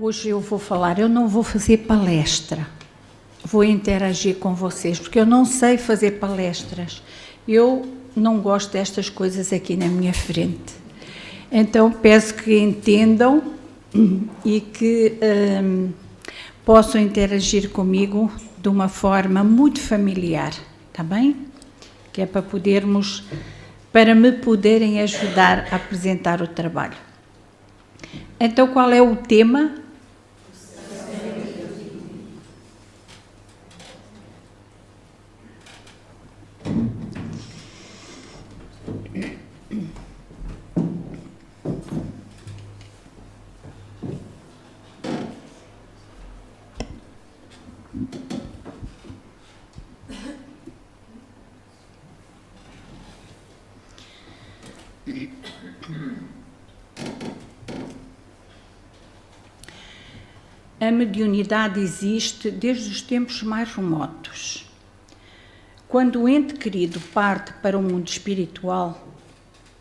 hoje eu vou falar, eu não vou fazer palestra, vou interagir com vocês, porque eu não sei fazer palestras, eu não gosto destas coisas aqui na minha frente. Então peço que entendam e que possam interagir comigo de uma forma muito familiar, está bem? Que é para me poderem ajudar a apresentar o trabalho. Então, qual é o tema? A mediunidade existe desde os tempos mais remotos. Quando o ente querido parte para o mundo espiritual,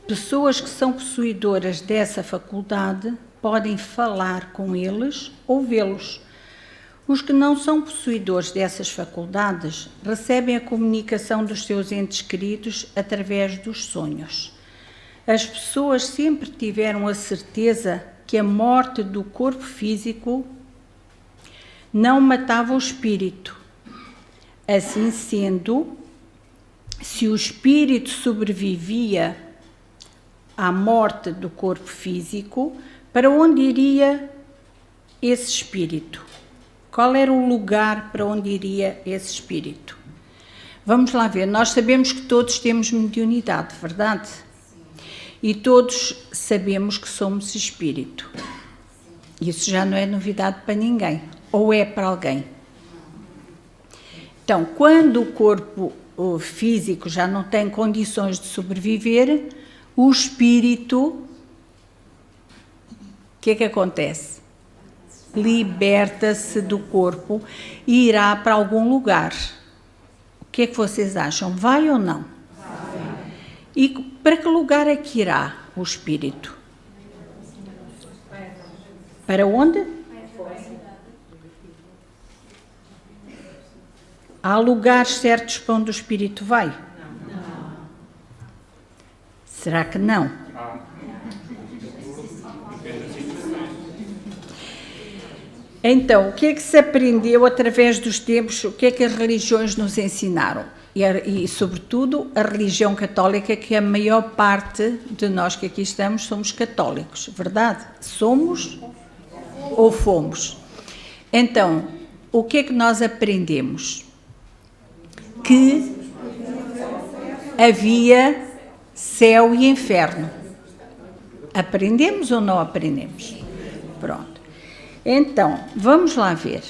pessoas que são possuidoras dessa faculdade podem falar com eles ou vê-los. Os que não são possuidores dessas faculdades recebem a comunicação dos seus entes queridos através dos sonhos. As pessoas sempre tiveram a certeza que a morte do corpo físico não matava o espírito. Assim sendo, se o espírito sobrevivia à morte do corpo físico, para onde iria esse espírito? Qual era o lugar para onde iria esse espírito? Vamos lá ver, nós sabemos que todos temos mediunidade, verdade? E todos sabemos que somos espírito. Isso já não é novidade para ninguém. Ou é para alguém? Então, quando o corpo físico já não tem condições de sobreviver, o espírito, o que é que acontece? Liberta-se do corpo e irá para algum lugar. O que é que vocês acham? Vai ou não? Vai. E para que lugar é que irá o espírito? Para onde? Há lugares certos para onde o espírito vai? Não. Será que não? Então, o que é que se aprendeu através dos tempos? O que é que as religiões nos ensinaram? E sobretudo, a religião católica, que a maior parte de nós que aqui estamos somos católicos, verdade? Somos ou fomos? Então, o que é que nós aprendemos? Que havia céu e inferno. Aprendemos ou não aprendemos? Pronto. Então, vamos lá ver.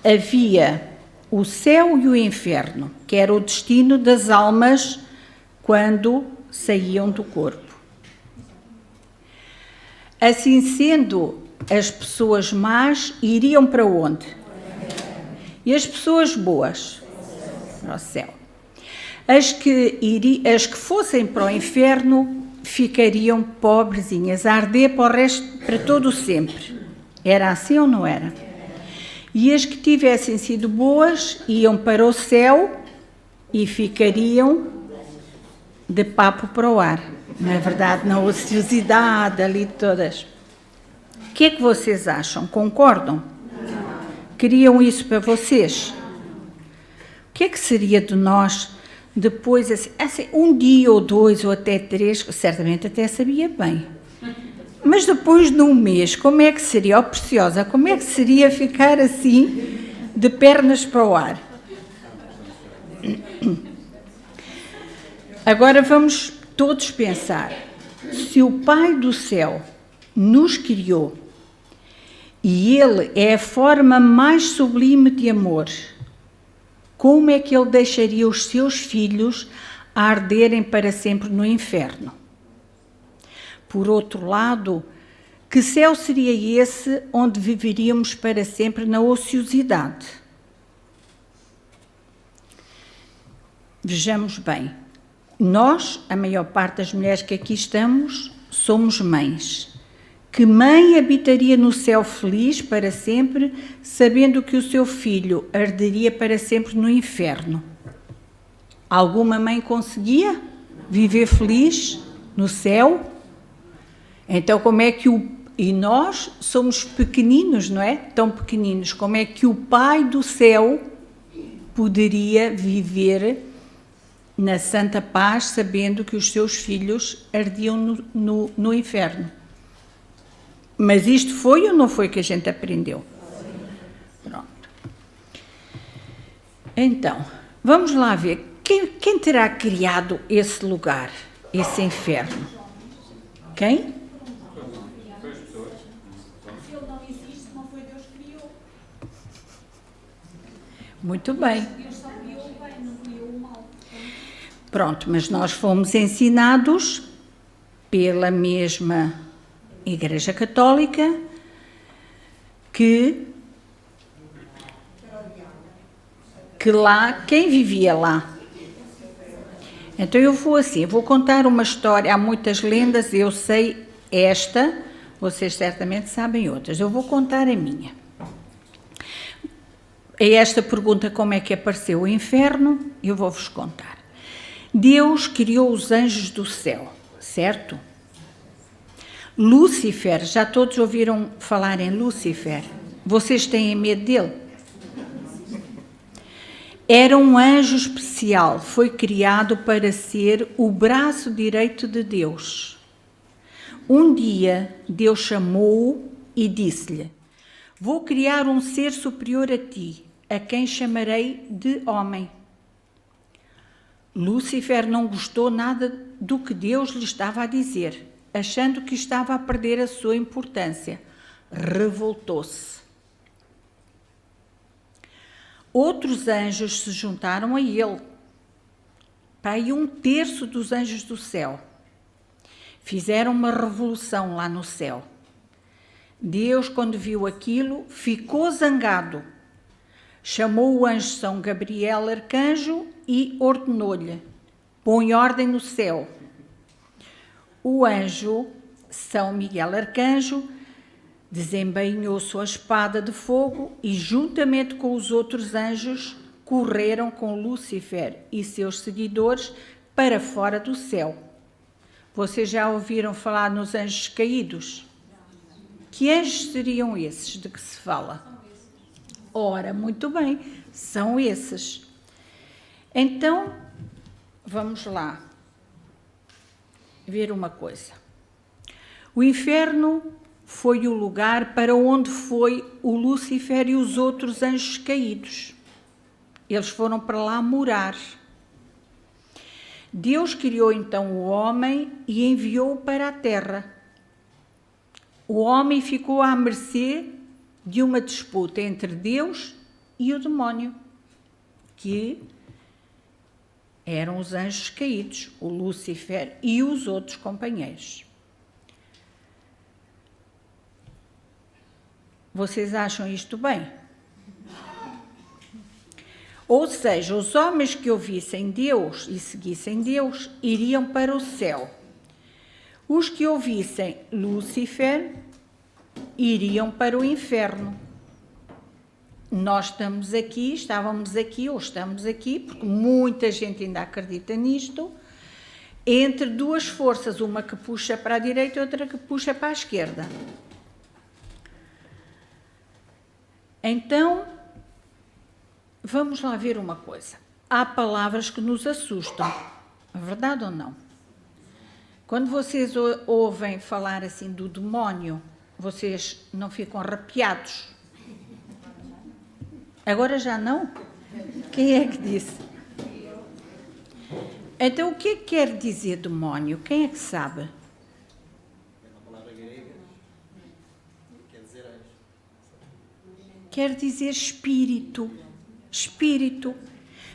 Havia o céu e o inferno, que era o destino das almas quando saíam do corpo. Assim sendo, as pessoas más iriam para onde? E as pessoas boas? Para o céu. As que fossem para o inferno ficariam pobrezinhas, a arder para todo o sempre. Era assim ou não era? E as que tivessem sido boas iam para o céu e ficariam de papo para o ar. Não é verdade? Na ociosidade ali todas. O que é que vocês acham? Concordam? Queriam isso para vocês? O que é que seria de nós depois, assim, um dia ou dois ou até 3, certamente até sabia bem. Mas depois de um mês, como é que seria, ó preciosa, como é que seria ficar assim, de pernas para o ar? Agora vamos todos pensar, se o Pai do Céu nos criou e Ele é a forma mais sublime de amor, como é que Ele deixaria os seus filhos a arderem para sempre no inferno? Por outro lado, que céu seria esse onde viveríamos para sempre na ociosidade? Vejamos bem, nós, a maior parte das mulheres que aqui estamos, somos mães. Que mãe habitaria no céu feliz para sempre, sabendo que o seu filho arderia para sempre no inferno? Alguma mãe conseguia viver feliz no céu? Então, como é que E nós somos pequeninos, não é? Tão pequeninos. Como é que o Pai do céu poderia viver na santa paz, sabendo que os seus filhos ardiam no inferno? Mas isto foi ou não foi que a gente aprendeu? Pronto. Então, vamos lá ver. Quem terá criado esse lugar, esse inferno? Quem? Se ele não existe, não foi Deus que criou. Muito bem. Deus só criou o bem, não criou o mal. Pronto, mas nós fomos ensinados pela mesma Igreja Católica que lá, quem vivia lá? Então eu vou contar uma história, há muitas lendas, eu sei esta, vocês certamente sabem outras, eu vou contar a minha. É esta pergunta, como é que apareceu o inferno, eu vou-vos contar. Deus criou os anjos do céu, certo? Lúcifer, já todos ouviram falar em Lúcifer? Vocês têm medo dele? Era um anjo especial, foi criado para ser o braço direito de Deus. Um dia, Deus chamou-o e disse-lhe: vou criar um ser superior a ti, a quem chamarei de homem. Lúcifer não gostou nada do que Deus lhe estava a dizer, achando que estava a perder a sua importância. Revoltou-se. Outros anjos se juntaram a ele, para aí 1/3 dos anjos do céu. Fizeram uma revolução lá no céu. Deus, quando viu aquilo, ficou zangado. Chamou o anjo São Gabriel arcanjo e ordenou-lhe: põe ordem no céu. O anjo São Miguel arcanjo desembainhou sua espada de fogo e, juntamente com os outros anjos, correram com Lúcifer e seus seguidores para fora do céu. Vocês já ouviram falar nos anjos caídos? Que anjos seriam esses de que se fala? Ora, muito bem, são esses. Então, vamos lá ver uma coisa. O inferno foi o lugar para onde foi o Lúcifer e os outros anjos caídos. Eles foram para lá morar. Deus criou então o homem e enviou-o para a terra. O homem ficou à mercê de uma disputa entre Deus e o demónio, que eram os anjos caídos, o Lúcifer e os outros companheiros. Vocês acham isto bem? Ou seja, os homens que ouvissem Deus e seguissem Deus iriam para o céu. Os que ouvissem Lúcifer iriam para o inferno. Nós estávamos aqui, ou estamos aqui, porque muita gente ainda acredita nisto, entre duas forças, uma que puxa para a direita e outra que puxa para a esquerda. Então, vamos lá ver uma coisa. Há palavras que nos assustam, é verdade ou não? Quando vocês ouvem falar assim do demónio, vocês não ficam arrepiados? Agora já não? Quem é que disse? Então, o que é que quer dizer demónio? Quem é que sabe? É uma palavra grega, quer dizer anjo. Quer dizer espírito. Espírito.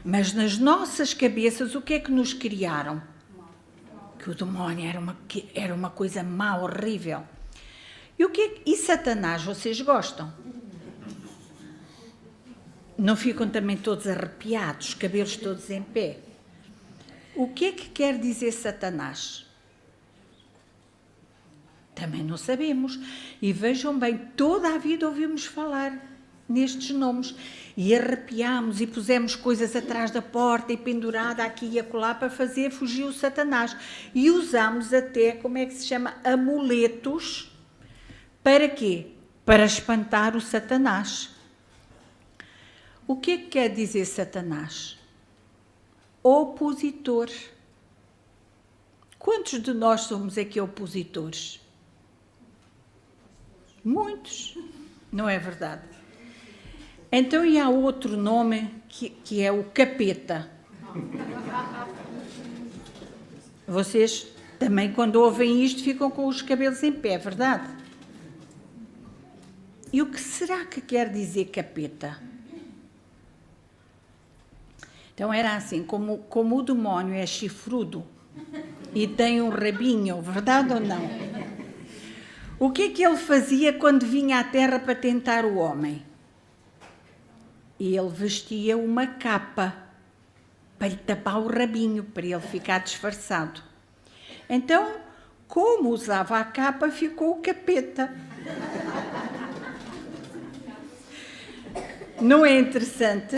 Mas nas nossas cabeças, o que é que nos criaram? Que o demónio era uma coisa má, horrível. E Satanás, vocês gostam? Não ficam também todos arrepiados, cabelos todos em pé? O que é que quer dizer Satanás? Também não sabemos. E vejam bem, toda a vida ouvimos falar nestes nomes. E arrepiámos e pusemos coisas atrás da porta e pendurada aqui e acolá para fazer fugir o Satanás. E usámos até, como é que se chama, amuletos. Para quê? Para espantar o Satanás. O que é que quer dizer Satanás? Opositor. Quantos de nós somos aqui opositores? Muitos, não é verdade? Então, e há outro nome que é o capeta. Vocês também, quando ouvem isto, ficam com os cabelos em pé, verdade? E o que será que quer dizer capeta? Então, era assim, como o demónio é chifrudo e tem um rabinho, verdade ou não? O que é que ele fazia quando vinha à terra para tentar o homem? Ele vestia uma capa para lhe tapar o rabinho, para ele ficar disfarçado. Então, como usava a capa, ficou o capeta. Não é interessante?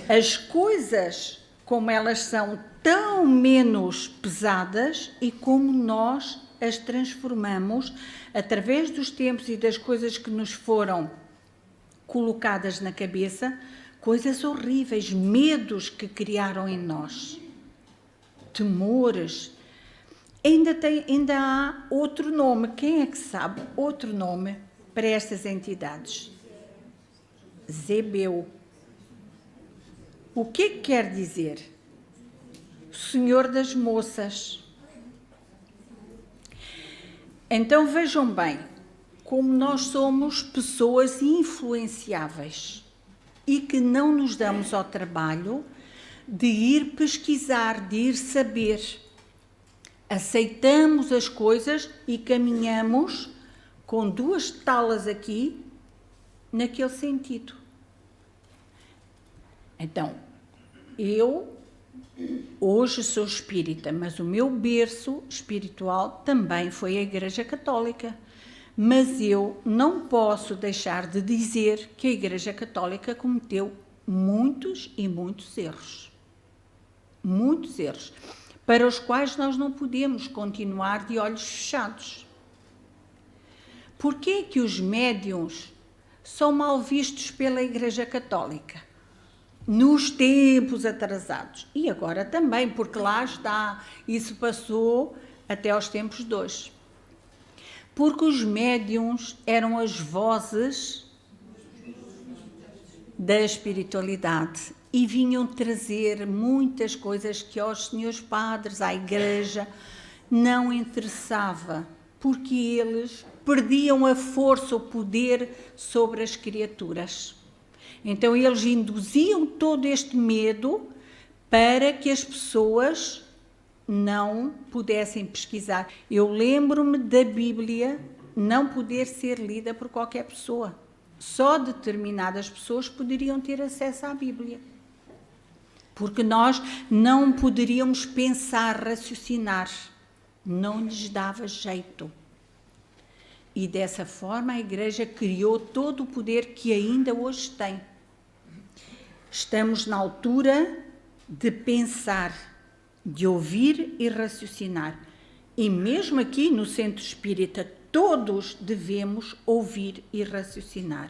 As coisas, como elas são tão menos pesadas e como nós as transformamos através dos tempos e das coisas que nos foram colocadas na cabeça, coisas horríveis, medos que criaram em nós, temores. Ainda há outro nome. Quem é que sabe outro nome para estas entidades? Zebeu. O que é que quer dizer? Senhor das moças. Então vejam bem, como nós somos pessoas influenciáveis e que não nos damos ao trabalho de ir pesquisar, de ir saber. Aceitamos as coisas e caminhamos com duas talas aqui, naquele sentido. Então, eu hoje sou espírita, mas o meu berço espiritual também foi a Igreja Católica. Mas eu não posso deixar de dizer que a Igreja Católica cometeu muitos e muitos erros. Muitos erros, para os quais nós não podemos continuar de olhos fechados. Porquê é que os médiuns são mal vistos pela Igreja Católica? Nos tempos atrasados. E agora também, porque lá está, isso passou até aos tempos de hoje. Porque os médiuns eram as vozes da espiritualidade e vinham trazer muitas coisas que aos senhores padres, à igreja, não interessava, porque eles perdiam a força, o poder sobre as criaturas. Então eles induziam todo este medo para que as pessoas não pudessem pesquisar. Eu lembro-me da Bíblia não poder ser lida por qualquer pessoa. Só determinadas pessoas poderiam ter acesso à Bíblia. Porque nós não poderíamos pensar, raciocinar. Não lhes dava jeito. E dessa forma a Igreja criou todo o poder que ainda hoje tem. Estamos na altura de pensar, de ouvir e raciocinar. E mesmo aqui no Centro Espírita, todos devemos ouvir e raciocinar,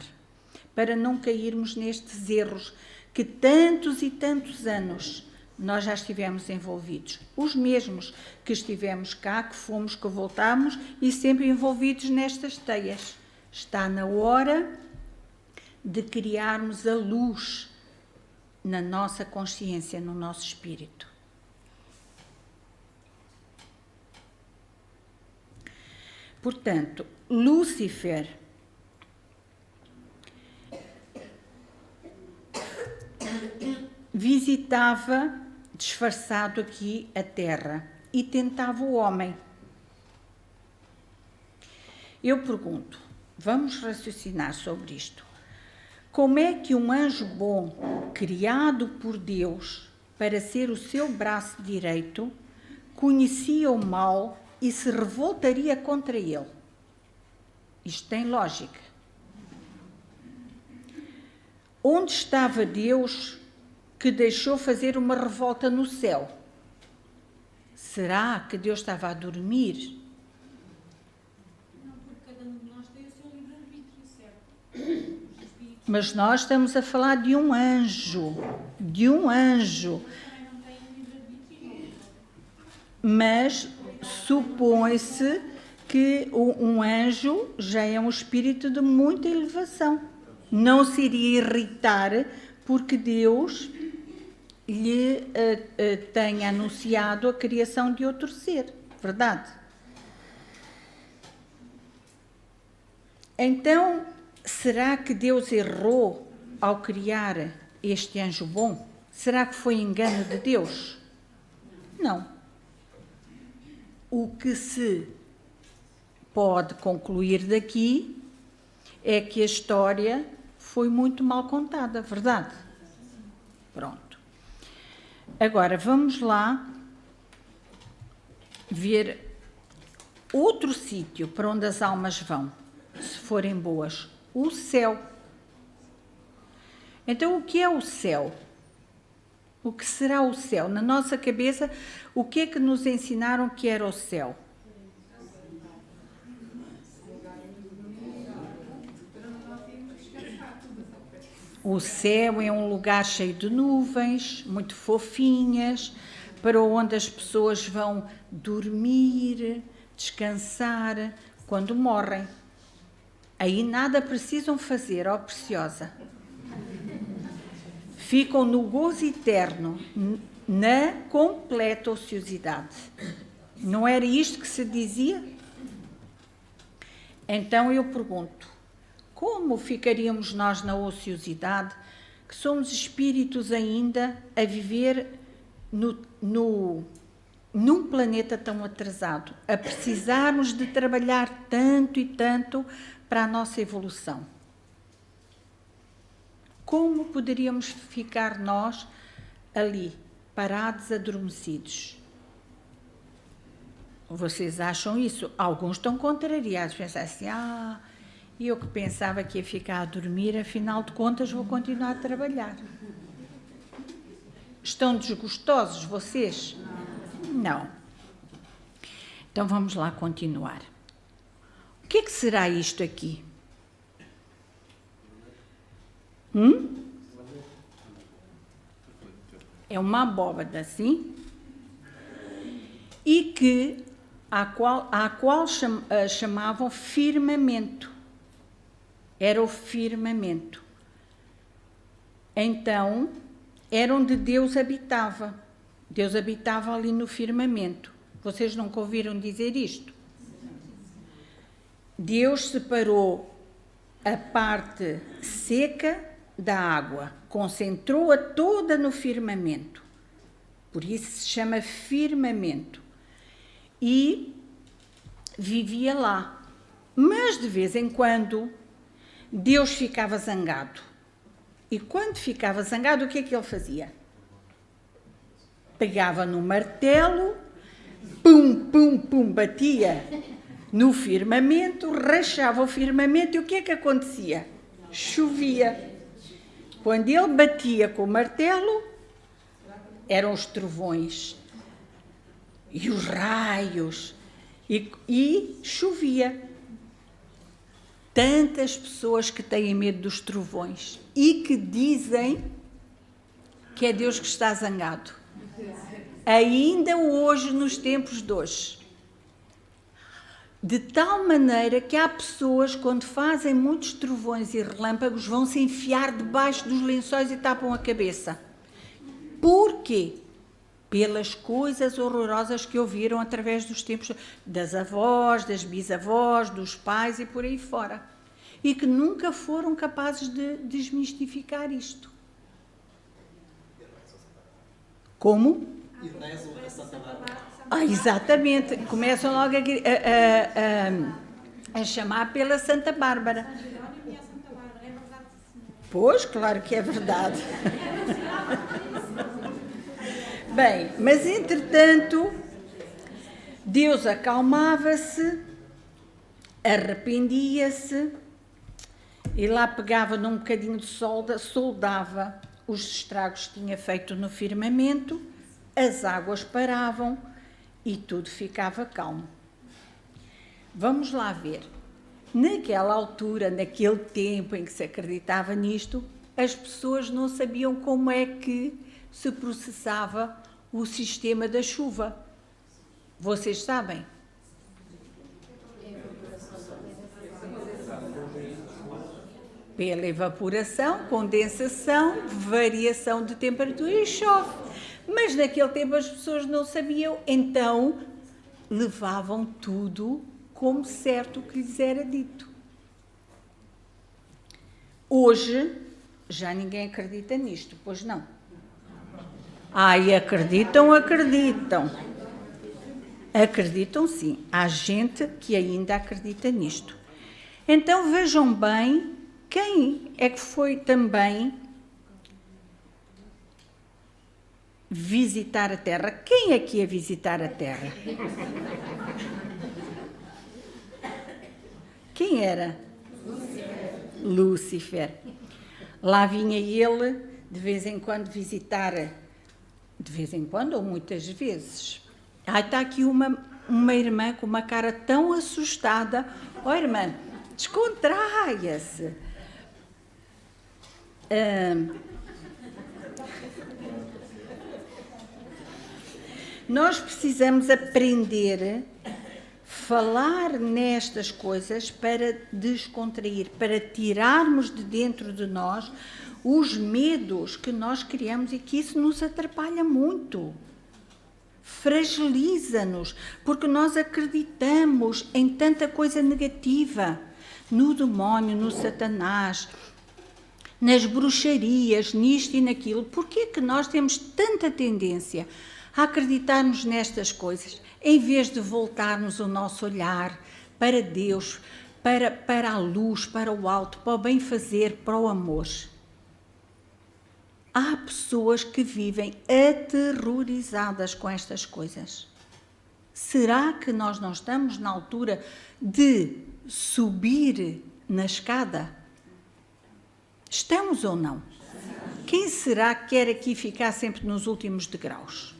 para não cairmos nestes erros que tantos e tantos anos nós já estivemos envolvidos. Os mesmos que estivemos cá, que fomos, que voltámos e sempre envolvidos nestas teias. Está na hora de criarmos a luz na nossa consciência, no nosso espírito. Portanto, Lúcifer visitava disfarçado aqui a terra e tentava o homem. Eu pergunto, vamos raciocinar sobre isto. Como é que um anjo bom, criado por Deus para ser o seu braço direito, conhecia o mal e se revoltaria contra ele? Isto tem lógica. Onde estava Deus que deixou fazer uma revolta no céu? Será que Deus estava a dormir? Não, porque cada um de nós tem o seu livre-arbítrio, certo? Os espíritos Mas nós estamos a falar de um anjo. De um anjo. também não têm um livre-arbítrio. Mas supõe-se que um anjo já é um espírito de muita elevação. Não se iria irritar porque Deus lhe tenha anunciado a criação de outro ser. Verdade? Então, será que Deus errou ao criar este anjo bom? Será que foi engano de Deus? Não. O que se pode concluir daqui é que a história foi muito mal contada, verdade? Pronto. Agora, vamos lá ver outro sítio para onde as almas vão, se forem boas. O céu. Então, o que é o céu? O que será o céu? Na nossa cabeça, o que é que nos ensinaram que era o céu? O céu é um lugar cheio de nuvens, muito fofinhas, para onde as pessoas vão dormir, descansar, quando morrem. Aí nada precisam fazer, ó preciosa. Ficam no gozo eterno, na completa ociosidade. Não era isto que se dizia? Então eu pergunto, como ficaríamos nós na ociosidade, que somos espíritos ainda a viver num planeta tão atrasado, a precisarmos de trabalhar tanto e tanto para a nossa evolução? Como poderíamos ficar nós ali, parados, adormecidos? Vocês acham isso? Alguns estão contrariados, pensam assim, eu que pensava que ia ficar a dormir, afinal de contas vou continuar a trabalhar. Estão desgostosos vocês? Não. Então vamos lá continuar. O que é que será isto aqui? É uma abóbada, assim, e que à qual chamavam firmamento. Era o firmamento. Então, era onde Deus habitava. Deus habitava ali no firmamento. Vocês nunca ouviram dizer isto? Deus separou a parte seca da água, concentrou-a toda no firmamento. Por isso se chama firmamento. E vivia lá. Mas de vez em quando Deus ficava zangado. E quando ficava zangado, o que é que ele fazia? Pegava no martelo, pum, pum, pum, batia no firmamento, rachava o firmamento e o que é que acontecia? Chovia. Quando ele batia com o martelo, eram os trovões e os raios e chovia. Tantas pessoas que têm medo dos trovões e que dizem que é Deus que está zangado. Ainda hoje, nos tempos de hoje. De tal maneira que há pessoas, quando fazem muitos trovões e relâmpagos, vão se enfiar debaixo dos lençóis e tapam a cabeça. Porquê? Pelas coisas horrorosas que ouviram através dos tempos das avós, das bisavós, dos pais e por aí fora. E que nunca foram capazes de desmistificar isto. Como? E rezam a Santa Bárbara. Exatamente. Começam logo a chamar pela Santa Bárbara. São Jerónimo e a Santa Bárbara, é verdade, senhora? Pois, claro que é verdade. Bem, mas entretanto, Deus acalmava-se arrependia-se e lá pegava num bocadinho de solda, soldava os estragos que tinha feito no firmamento, as águas paravam e tudo ficava calmo. Vamos lá ver. Naquela altura, naquele tempo em que se acreditava nisto, as pessoas não sabiam como é que se processava o sistema da chuva. Vocês sabem? Pela evaporação, condensação, variação de temperatura e chove. Mas naquele tempo as pessoas não sabiam, então levavam tudo como certo o que lhes era dito. Hoje, já ninguém acredita nisto, pois não? Ai, acreditam. Acreditam sim, há gente que ainda acredita nisto. Então vejam bem quem é que foi também visitar a Terra. Quem é que ia visitar a Terra? Quem era? Lúcifer. Lá vinha ele de vez em quando visitar, de vez em quando ou muitas vezes. Está aqui uma irmã com uma cara tão assustada. Oh, irmã, descontraia-se. Nós precisamos aprender a falar nestas coisas para descontrair, para tirarmos de dentro de nós os medos que nós criamos e que isso nos atrapalha muito. Fragiliza-nos, porque nós acreditamos em tanta coisa negativa, no demónio, no Satanás, nas bruxarias, nisto e naquilo. Porquê é que nós temos tanta tendência a acreditarmos nestas coisas, em vez de voltarmos o nosso olhar para Deus, para a luz, para o alto, para o bem-fazer, para o amor? Há pessoas que vivem aterrorizadas com estas coisas. Será que nós não estamos na altura de subir na escada? Estamos ou não? Quem será que quer aqui ficar sempre nos últimos degraus?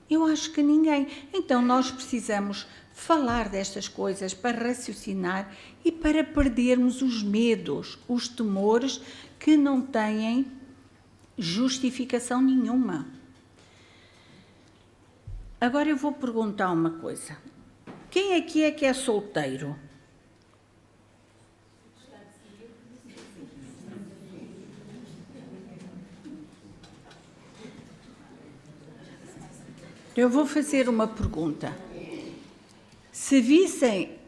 Eu acho que ninguém. Então nós precisamos falar destas coisas para raciocinar e para perdermos os medos, os temores que não têm justificação nenhuma. Agora eu vou perguntar uma coisa. Quem aqui é que é solteiro? Eu vou fazer uma pergunta. Se vissem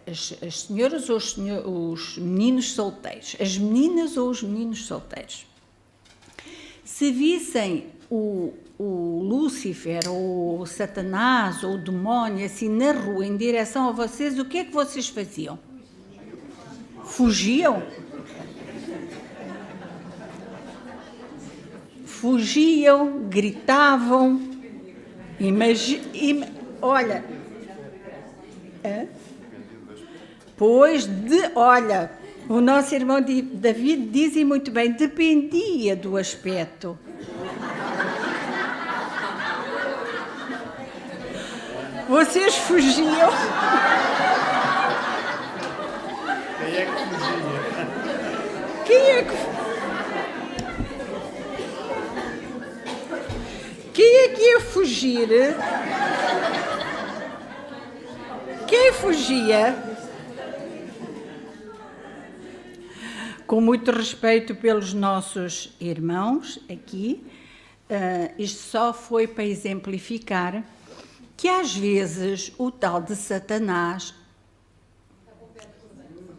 as senhoras ou os meninos solteiros, as meninas ou os meninos solteiros, se vissem o Lúcifer ou o Satanás ou o demónio assim na rua em direção a vocês, o que é que vocês faziam? Fugiam? Fugiam, gritavam, olha, olha, o nosso irmão David diz muito bem, dependia do aspecto. Vocês fugiam? Quem é que fugia? Quem é que ia fugir? Quem fugia? Com muito respeito pelos nossos irmãos aqui, isto só foi para exemplificar que às vezes o tal de Satanás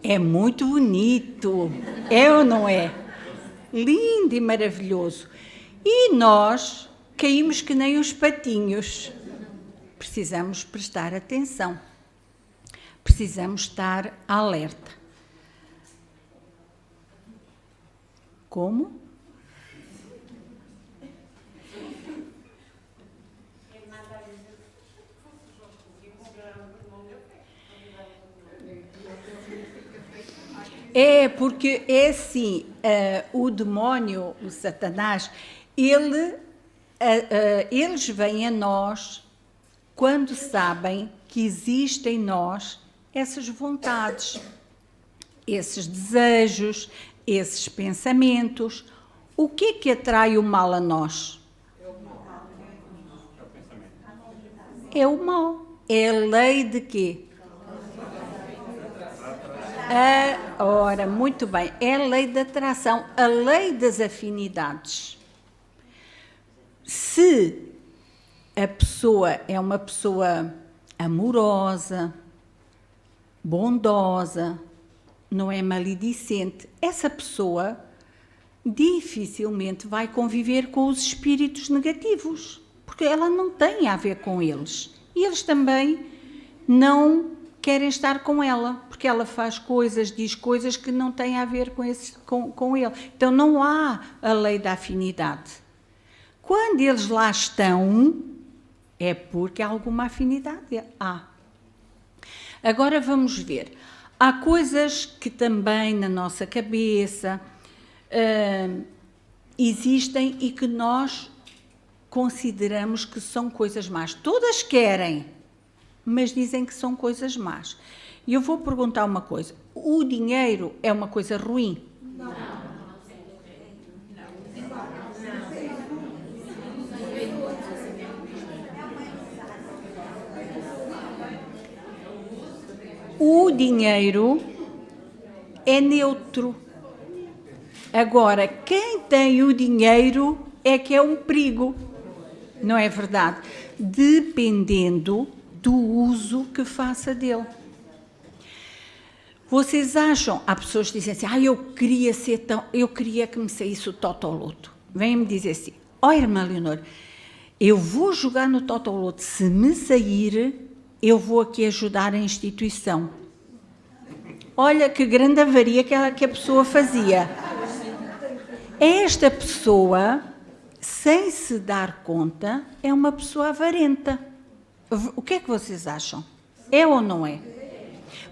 é muito bonito, é ou não é? Lindo e maravilhoso. E nós caímos que nem os patinhos. Precisamos prestar atenção. Precisamos estar alerta. Como? É, porque é assim, o demónio, o Satanás, eles vêm a nós quando sabem que existem em nós essas vontades, esses desejos, esses pensamentos. O que é que atrai o mal a nós? É o mal. É a lei de quê? Ora, muito bem, é a lei da atração, a lei das afinidades. Se a pessoa é uma pessoa amorosa, bondosa, não é maledicente, essa pessoa dificilmente vai conviver com os espíritos negativos, porque ela não tem a ver com eles. E eles também não querem estar com ela, porque ela faz coisas, diz coisas que não têm a ver com ele. Então não há a lei da afinidade. Quando eles lá estão, é porque há alguma afinidade. Há. Agora vamos ver. Há coisas que também na nossa cabeça existem e que nós consideramos que são coisas más. Todas querem, mas dizem que são coisas más. E eu vou perguntar uma coisa. O dinheiro é uma coisa ruim? Não. O dinheiro é neutro. Agora, quem tem o dinheiro é que é um perigo. Não é verdade? Dependendo do uso que faça dele. Vocês acham, há pessoas que dizem assim, eu queria que me saísse o Totoloto. Vêm-me dizer assim, irmã Leonor, eu vou jogar no Totoloto, se me sair, eu vou aqui ajudar a instituição. Olha que grande avaria que a pessoa fazia. Esta pessoa, sem se dar conta, é uma pessoa avarenta. O que é que vocês acham? É ou não é?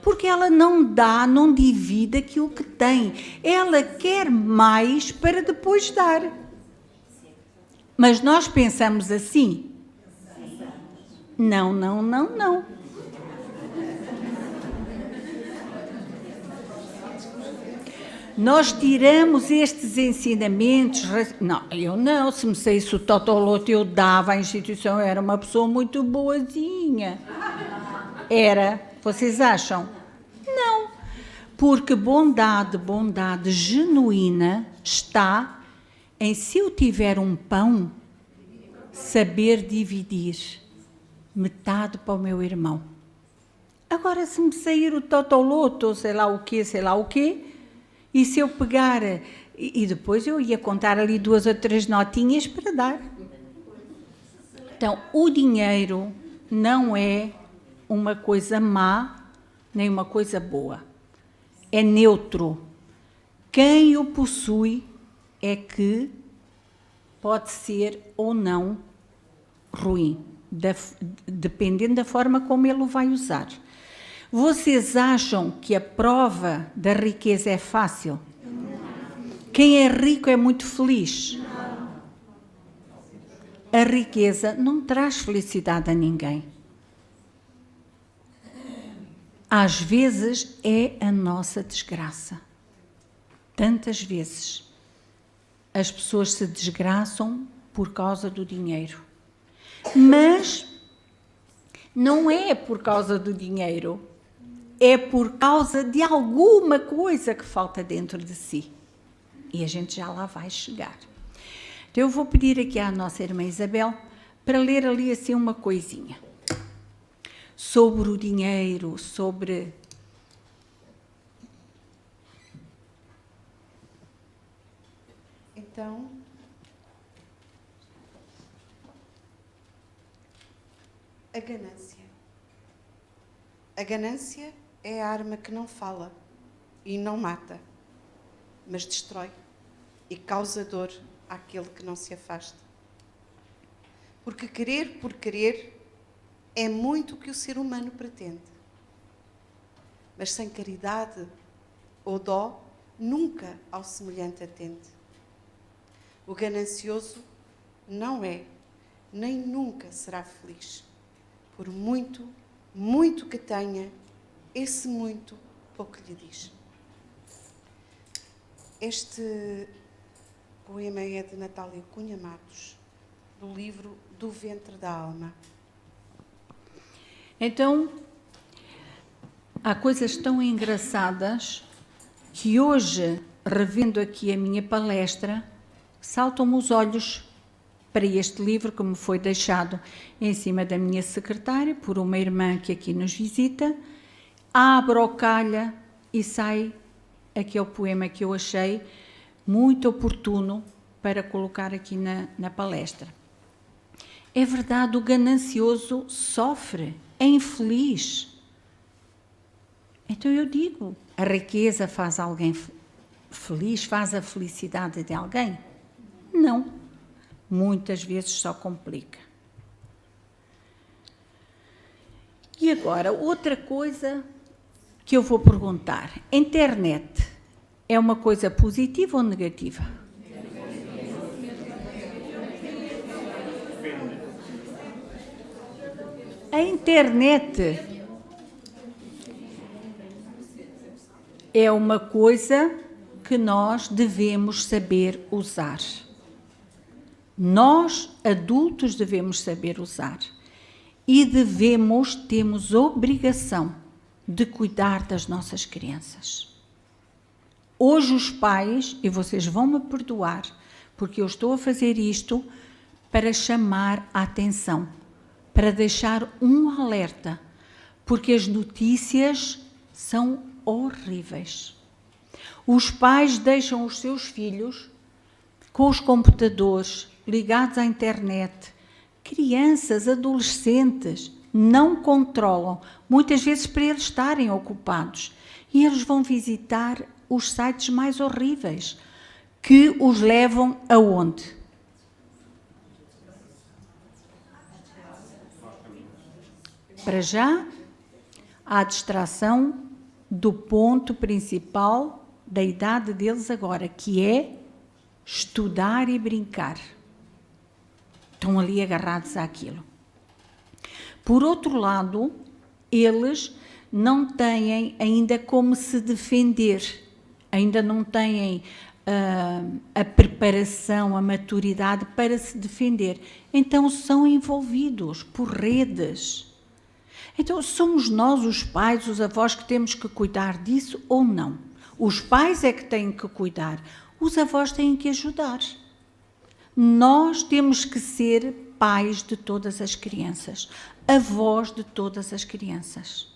Porque ela não divide aquilo que tem. Ela quer mais para depois dar. Mas nós pensamos assim? Não. Nós tiramos estes ensinamentos. Não, eu não. Se me saísse o Totoloto, eu dava à instituição. Eu era uma pessoa muito boazinha. Era. Vocês acham? Não. Porque bondade genuína está em, se eu tiver um pão, saber dividir metade para o meu irmão. Agora, se me sair o Totoloto, ou sei lá o quê, e se eu pegar, e depois eu ia contar ali 2 ou 3 notinhas para dar. Então, o dinheiro não é uma coisa má, nem uma coisa boa. É neutro. Quem o possui é que pode ser ou não ruim, dependendo da forma como ele o vai usar. Vocês acham que a prova da riqueza é fácil? Quem é rico é muito feliz. A riqueza não traz felicidade a ninguém. Às vezes é a nossa desgraça. Tantas vezes as pessoas se desgraçam por causa do dinheiro. Mas não é por causa do dinheiro. É por causa de alguma coisa que falta dentro de si. E a gente já lá vai chegar. Então eu vou pedir aqui à nossa irmã Isabel para ler ali assim uma coisinha. Sobre o dinheiro, sobre... Então, a ganância. A ganância é a arma que não fala e não mata, mas destrói e causa dor àquele que não se afasta. Porque querer por querer é muito o que o ser humano pretende. Mas sem caridade ou dó, nunca ao semelhante atende. O ganancioso não é, nem nunca será feliz. Por muito, muito que tenha, esse muito pouco lhe diz. Este poema é de Natália Cunha Matos, do livro Do Ventre da Alma. Então, há coisas tão engraçadas que hoje, revendo aqui a minha palestra, saltam-me os olhos para este livro que me foi deixado em cima da minha secretária por uma irmã que aqui nos visita. Abro a calha e sai aquele poema que eu achei muito oportuno para colocar aqui na palestra. É verdade, o ganancioso sofre, é infeliz. Então eu digo, a riqueza faz alguém feliz, faz a felicidade de alguém? Não. Muitas vezes só complica. E agora, outra coisa que eu vou perguntar. Internet é uma coisa positiva ou negativa? A internet é uma coisa que nós devemos saber usar. Nós, adultos, devemos saber usar e temos obrigação de cuidar das nossas crianças. Hoje os pais, e vocês vão me perdoar, porque eu estou a fazer isto para chamar a atenção, para deixar um alerta, porque as notícias são horríveis. Os pais deixam os seus filhos com os computadores ligados à internet. Crianças, adolescentes, não controlam, muitas vezes para eles estarem ocupados. E eles vão visitar os sites mais horríveis, que os levam aonde? Para já, há a distração do ponto principal da idade deles agora, que é estudar e brincar. Estão ali agarrados àquilo. Por outro lado, eles não têm ainda como se defender, ainda não têm a preparação, a maturidade para se defender. Então são envolvidos por redes. Então somos nós, os pais, os avós, que temos que cuidar disso ou não? Os pais é que têm que cuidar, os avós têm que ajudar. Nós temos que ser pais de todas as crianças, avós de todas as crianças.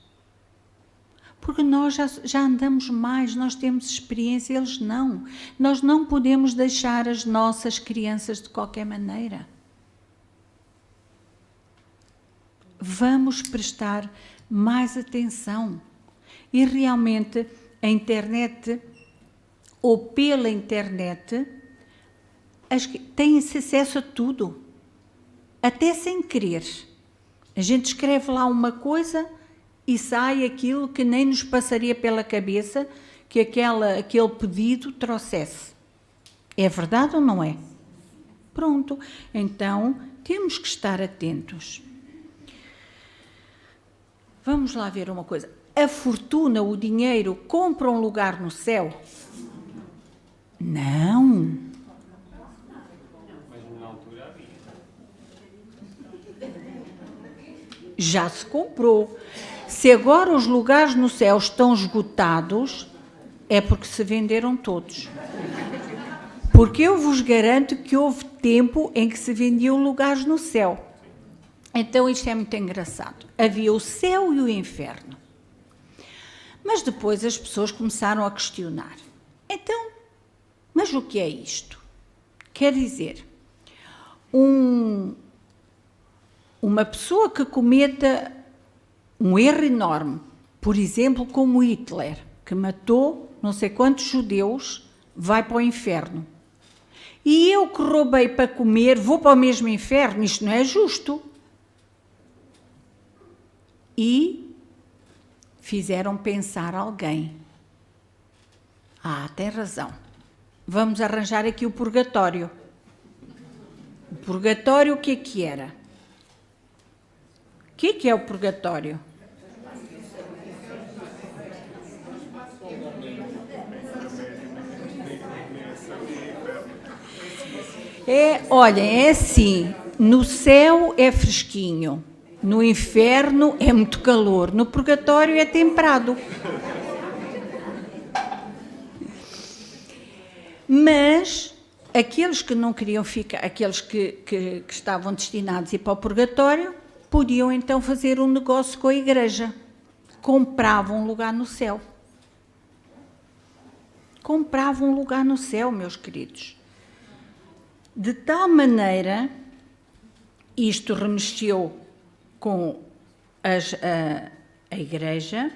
Porque nós já andamos mais, nós temos experiência, eles não. Nós não podemos deixar as nossas crianças de qualquer maneira. Vamos prestar mais atenção. E realmente a internet, ou pela internet, tem-se acesso a tudo, até sem querer. A gente escreve lá uma coisa e sai aquilo que nem nos passaria pela cabeça que aquele pedido trouxesse. É verdade ou não é? Pronto, então temos que estar atentos. Vamos lá ver uma coisa. A fortuna, o dinheiro, compra um lugar no céu? Não. Mas na altura havia. Já se comprou. Se agora os lugares no céu estão esgotados, é porque se venderam todos. Porque eu vos garanto que houve tempo em que se vendiam lugares no céu. Então isto é muito engraçado. Havia o céu e o inferno. Mas depois as pessoas começaram a questionar. Então, mas o que é isto? Quer dizer, uma pessoa que cometa um erro enorme, por exemplo, como Hitler, que matou não sei quantos judeus, vai para o inferno. E eu que roubei para comer, vou para o mesmo inferno? Isto não é justo. E fizeram pensar alguém. Ah, tem razão. Vamos arranjar aqui o purgatório. O purgatório, o que era? O que é o purgatório? Olhem, é assim, no céu é fresquinho, no inferno é muito calor, no purgatório é temperado. Mas aqueles que não queriam ficar, aqueles que estavam destinados a ir para o purgatório, podiam então fazer um negócio com a igreja. Compravam um lugar no céu. Compravam um lugar no céu, meus queridos. De tal maneira, isto remexeu com a igreja,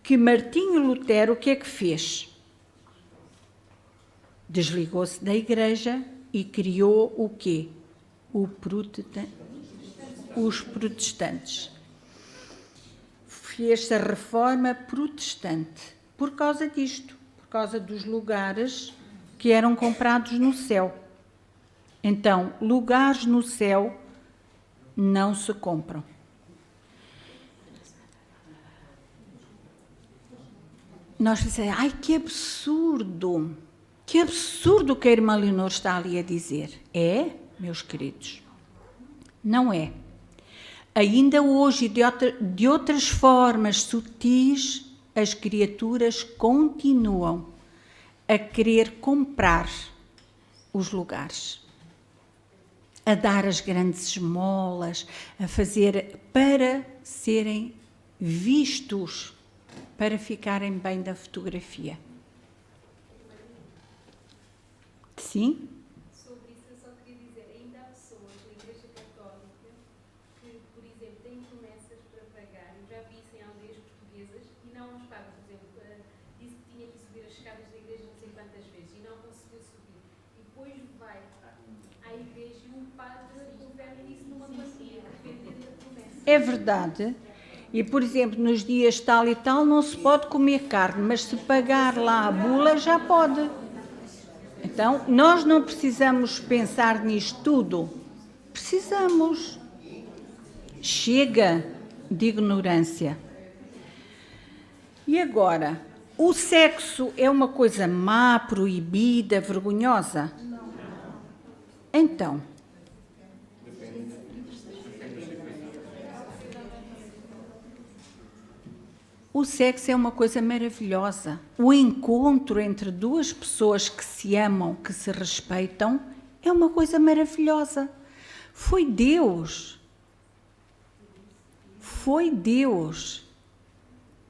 que Martinho Lutero o que é que fez? Desligou-se da igreja e criou o quê? Os protestantes. Fez-se a reforma protestante por causa disto, por causa dos lugares que eram comprados no céu. Então, lugares no céu não se compram. Nós dizemos, ai, que absurdo! Que absurdo o que a irmã Leonor está ali a dizer. É, meus queridos? Não é. Ainda hoje, de outras formas sutis, as criaturas continuam a querer comprar os lugares, a dar as grandes esmolas, a fazer para serem vistos, para ficarem bem da fotografia. Sim? Sobre isso eu só queria dizer, ainda há pessoas na Igreja Católica que, por exemplo, têm promessas para pagar. Eu já vi isso em aldeias portuguesas e não os pagam. Por exemplo, disse que tinha que subir as escadas da igreja não sei quantas vezes e não conseguiu subir. E depois vai à igreja e um padre governa isso numa quantia, dependendo da promessa. É verdade. E, por exemplo, nos dias tal e tal não se pode comer carne, mas se pagar lá a bula já pode. Então, nós não precisamos pensar nisto tudo. Precisamos. Chega de ignorância. E agora, o sexo é uma coisa má, proibida, vergonhosa? Então, o sexo é uma coisa maravilhosa. O encontro entre duas pessoas que se amam, que se respeitam, é uma coisa maravilhosa. Foi Deus. Foi Deus.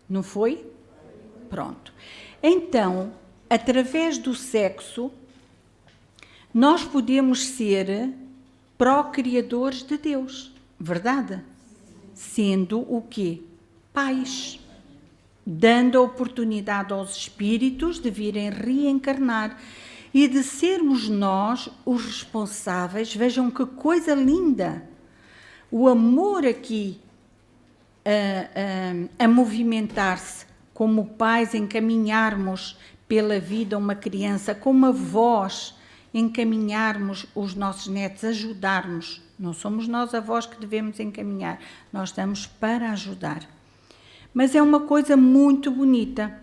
Não foi? Pronto. Então, através do sexo, nós podemos ser procriadores de Deus. Verdade? Sendo o quê? Pais. Dando a oportunidade aos espíritos de virem reencarnar e de sermos nós os responsáveis. Vejam que coisa linda! O amor aqui a movimentar-se, como pais encaminharmos pela vida uma criança, como avós encaminharmos os nossos netos, ajudarmos. Não somos nós avós que devemos encaminhar, nós estamos para ajudar. Mas é uma coisa muito bonita.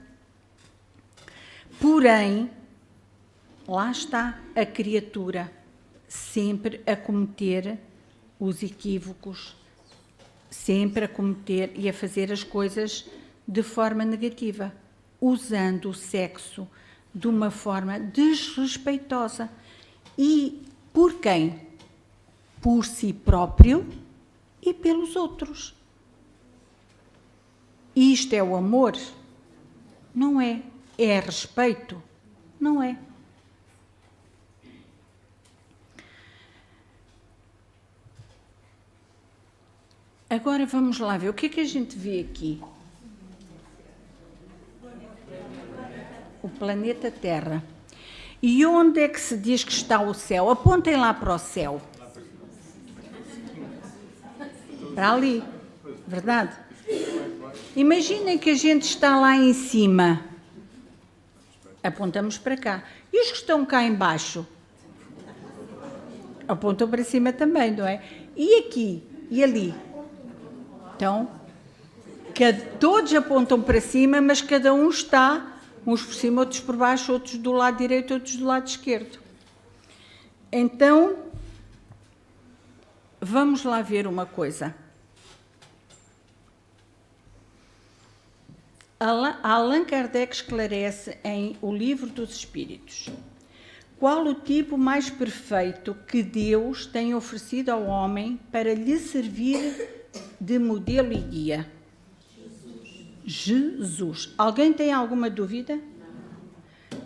Porém, lá está a criatura, sempre a cometer os equívocos, sempre a cometer e a fazer as coisas de forma negativa, usando o sexo de uma forma desrespeitosa. E por quem? Por si próprio e pelos outros. Isto é o amor? Não é. É respeito? Não é. Agora vamos lá ver. O que é que a gente vê aqui? O planeta Terra. E onde é que se diz que está o céu? Apontem lá para o céu. Para ali. Verdade? Imaginem que a gente está lá em cima. Apontamos para cá. E os que estão cá embaixo? Apontam para cima também, não é? E aqui? E ali? Então, todos apontam para cima, mas cada um está, uns por cima, outros por baixo, outros do lado direito, outros do lado esquerdo. Então, vamos lá ver uma coisa. Allan Kardec esclarece em O Livro dos Espíritos: qual o tipo mais perfeito que Deus tem oferecido ao homem para lhe servir de modelo e guia? Jesus. Alguém tem alguma dúvida?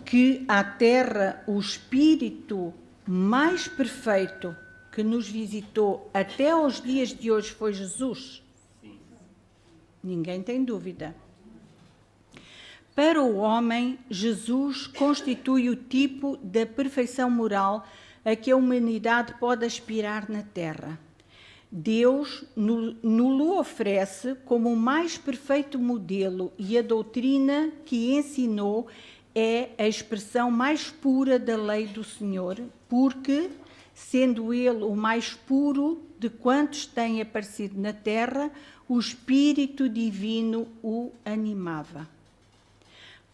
Que à Terra o Espírito mais perfeito que nos visitou até aos dias de hoje foi Jesus? Sim. Ninguém tem dúvida. Para o homem, Jesus constitui o tipo da perfeição moral a que a humanidade pode aspirar na Terra. Deus nos oferece como o mais perfeito modelo e a doutrina que ensinou é a expressão mais pura da lei do Senhor, porque, sendo Ele o mais puro de quantos têm aparecido na Terra, o Espírito Divino o animava.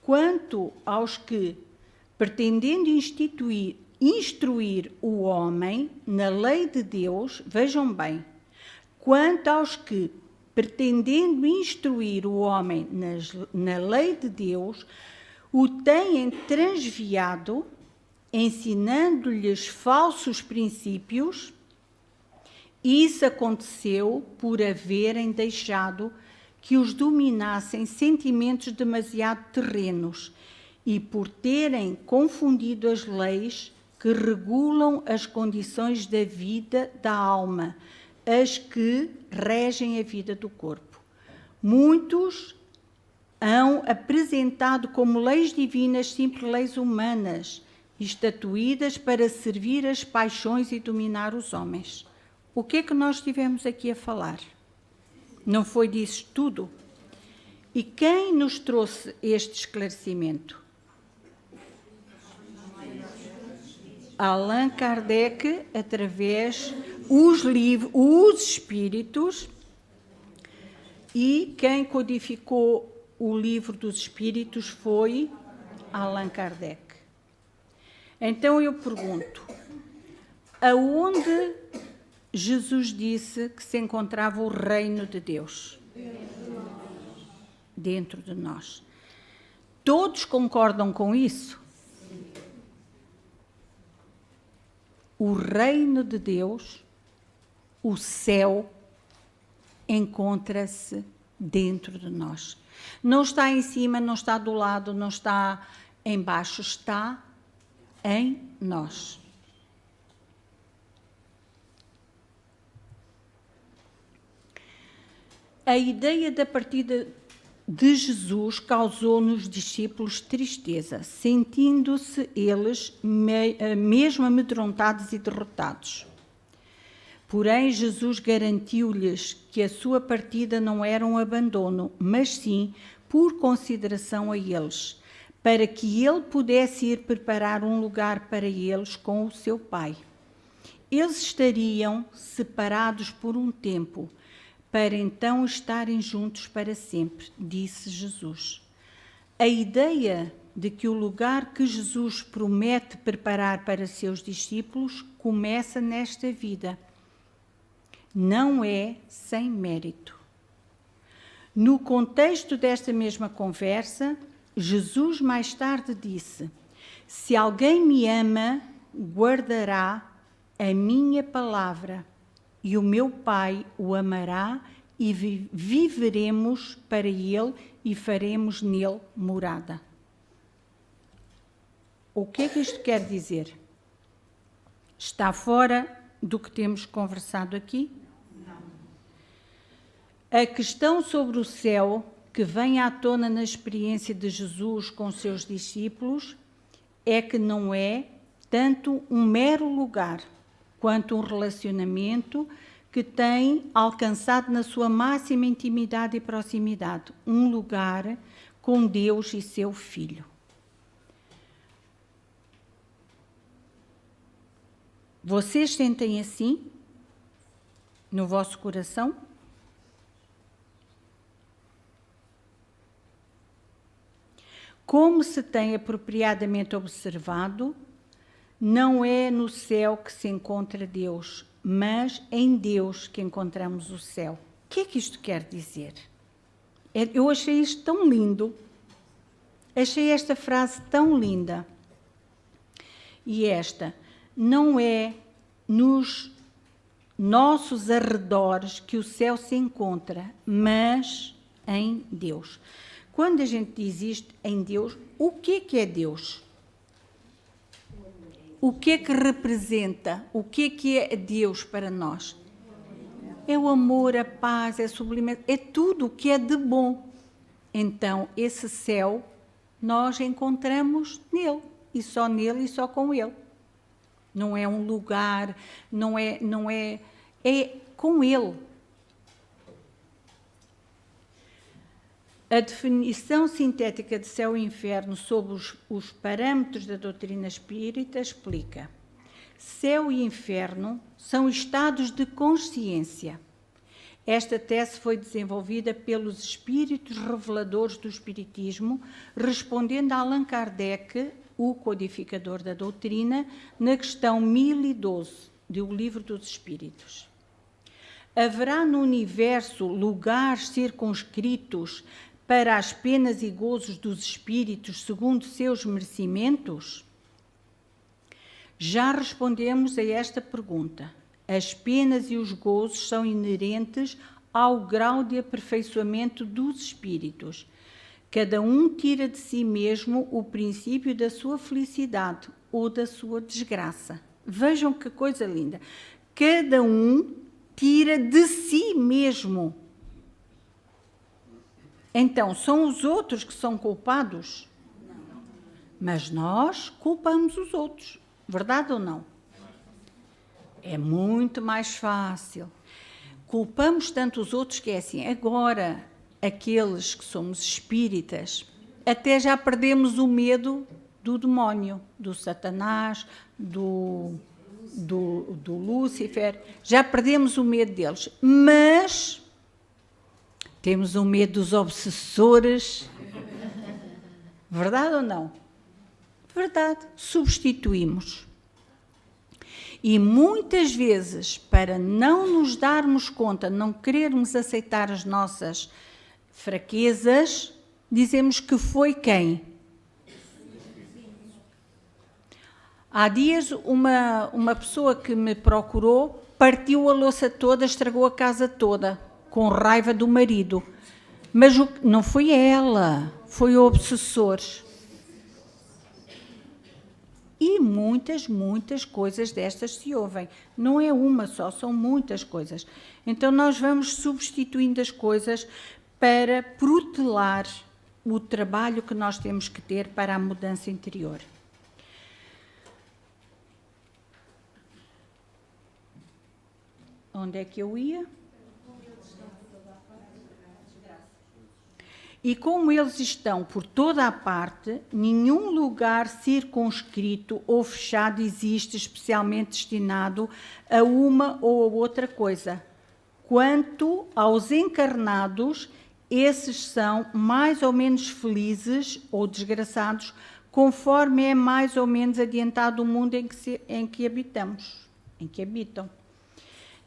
Quanto aos que, pretendendo instruir o homem na lei de Deus, vejam bem, quanto aos que, pretendendo instruir o homem na lei de Deus, o têm transviado, ensinando-lhes falsos princípios, isso aconteceu por haverem deixado que os dominassem sentimentos demasiado terrenos e por terem confundido as leis que regulam as condições da vida da alma, as que regem a vida do corpo. Muitos hão apresentado como leis divinas simples leis humanas, estatuídas para servir as paixões e dominar os homens. O que é que nós estivemos aqui a falar? Não foi disso tudo? E quem nos trouxe este esclarecimento? Allan Kardec, através os livros, os espíritos, e quem codificou o Livro dos Espíritos foi Allan Kardec. Então eu pergunto, aonde Jesus disse que se encontrava o reino de Deus? Dentro de nós. Todos concordam com isso? O reino de Deus, o céu, encontra-se dentro de nós. Não está em cima, não está do lado, não está em baixo, está em nós. A ideia da partida de Jesus causou nos discípulos tristeza, sentindo-se eles mesmo amedrontados e derrotados. Porém, Jesus garantiu-lhes que a sua partida não era um abandono, mas sim por consideração a eles, para que ele pudesse ir preparar um lugar para eles com o seu Pai. Eles estariam separados por um tempo, para então estarem juntos para sempre, disse Jesus. A ideia de que o lugar que Jesus promete preparar para seus discípulos começa nesta vida. Não é sem mérito. No contexto desta mesma conversa, Jesus mais tarde disse: se alguém me ama, guardará a minha palavra, e o meu Pai o amará, e viveremos para ele e faremos nele morada. O que é que isto quer dizer? Está fora do que temos conversado aqui? Não. A questão sobre o céu, que vem à tona na experiência de Jesus com seus discípulos, é que não é tanto um mero lugar, quanto um relacionamento que tem alcançado na sua máxima intimidade e proximidade, um lugar com Deus e seu Filho. Vocês sentem assim no vosso coração? Como se tem apropriadamente observado, não é no céu que se encontra Deus, mas em Deus que encontramos o céu. O que é que isto quer dizer? Eu achei isto tão lindo, achei esta frase tão linda. E esta, não é nos nossos arredores que o céu se encontra, mas em Deus. Quando a gente diz isto em Deus, o que é Deus? O que é que representa? O que é Deus para nós? É o amor, a paz, é a sublimidade, é tudo o que é de bom. Então, esse céu nós encontramos nele, e só nele e só com ele. Não é um lugar, é com ele. A definição sintética de céu e inferno sob os parâmetros da doutrina espírita explica: céu e inferno são estados de consciência. Esta tese foi desenvolvida pelos espíritos reveladores do espiritismo, respondendo a Allan Kardec, o codificador da doutrina, na questão 1012 do Livro dos Espíritos. Haverá no universo lugares circunscritos para as penas e gozos dos espíritos segundo seus merecimentos? Já respondemos a esta pergunta. As penas e os gozos são inerentes ao grau de aperfeiçoamento dos espíritos. Cada um tira de si mesmo o princípio da sua felicidade ou da sua desgraça. Vejam que coisa linda. Cada um tira de si mesmo. Então, são os outros que são culpados? Não. Mas nós culpamos os outros. Verdade ou não? É muito mais fácil. Culpamos tanto os outros que é assim. Agora, aqueles que somos espíritas, até já perdemos o medo do demónio, do Satanás, do Lúcifer. Já perdemos o medo deles. Mas temos o medo dos obsessores. Verdade ou não? Verdade. Substituímos. E muitas vezes, para não nos darmos conta, não querermos aceitar as nossas fraquezas, dizemos que foi quem? Há dias, uma pessoa que me procurou partiu a louça toda, estragou a casa toda, com raiva do marido. Mas não foi ela, foi o obsessor. E muitas coisas destas se ouvem. Não é uma só, são muitas coisas. Então nós vamos substituindo as coisas para protelar o trabalho que nós temos que ter para a mudança interior. Onde é que eu ia? E como eles estão por toda a parte, nenhum lugar circunscrito ou fechado existe especialmente destinado a uma ou a outra coisa. Quanto aos encarnados, esses são mais ou menos felizes ou desgraçados, conforme é mais ou menos adiantado o mundo em que habitamos, em que habitam.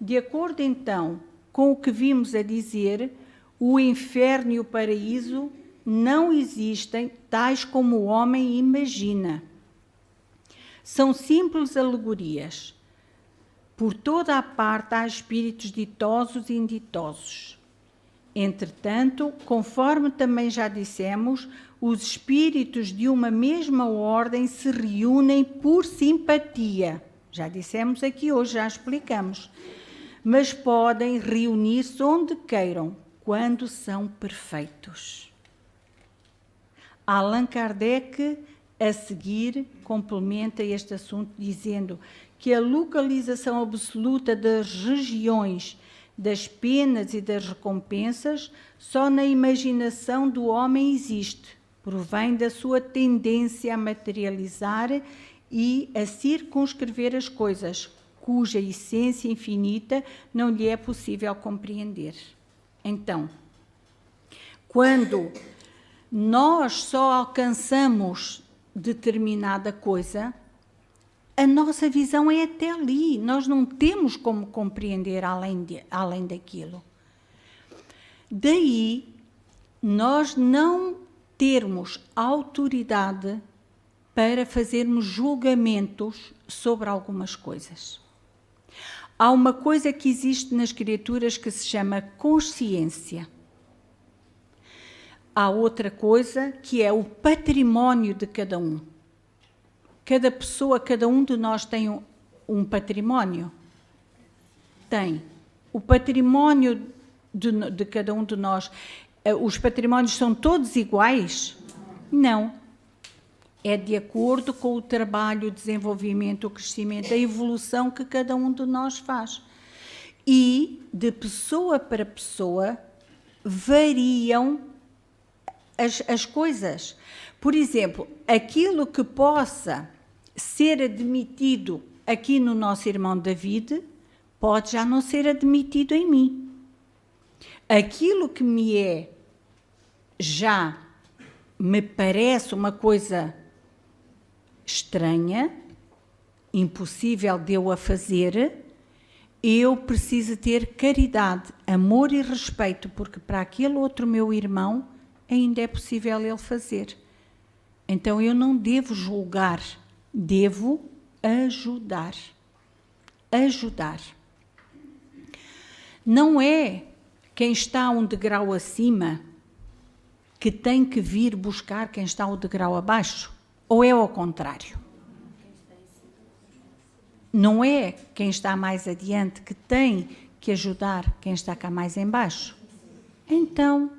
De acordo, então, com o que vimos a dizer, o inferno e o paraíso não existem tais como o homem imagina. São simples alegorias. Por toda a parte há espíritos ditosos e inditosos. Entretanto, conforme também já dissemos, os espíritos de uma mesma ordem se reúnem por simpatia. Já dissemos aqui hoje, já explicamos. Mas podem reunir-se onde queiram, quando são perfeitos. Allan Kardec, a seguir, complementa este assunto dizendo que a localização absoluta das regiões, das penas e das recompensas só na imaginação do homem existe, provém da sua tendência a materializar e a circunscrever as coisas, cuja essência infinita não lhe é possível compreender. Então, quando nós só alcançamos determinada coisa, a nossa visão é até ali. Nós não temos como compreender além daquilo. Daí, nós não termos autoridade para fazermos julgamentos sobre algumas coisas. Há uma coisa que existe nas Escrituras que se chama consciência. Há outra coisa que é o património de cada um. Cada pessoa, cada um de nós tem um património. Tem. O património de cada um de nós, os patrimónios são todos iguais? Não. É de acordo com o trabalho, o desenvolvimento, o crescimento, a evolução que cada um de nós faz. E, de pessoa para pessoa, variam as coisas. Por exemplo, aquilo que possa ser admitido aqui no nosso irmão David, pode já não ser admitido em mim. Aquilo que me parece uma coisa estranha, impossível de eu a fazer, eu preciso ter caridade, amor e respeito, porque para aquele outro meu irmão ainda é possível ele fazer. Então eu não devo julgar, devo ajudar. Ajudar. Não é quem está um degrau acima que tem que vir buscar quem está um degrau abaixo, ou é ao contrário? Não é quem está mais adiante que tem que ajudar quem está cá mais em baixo? Então,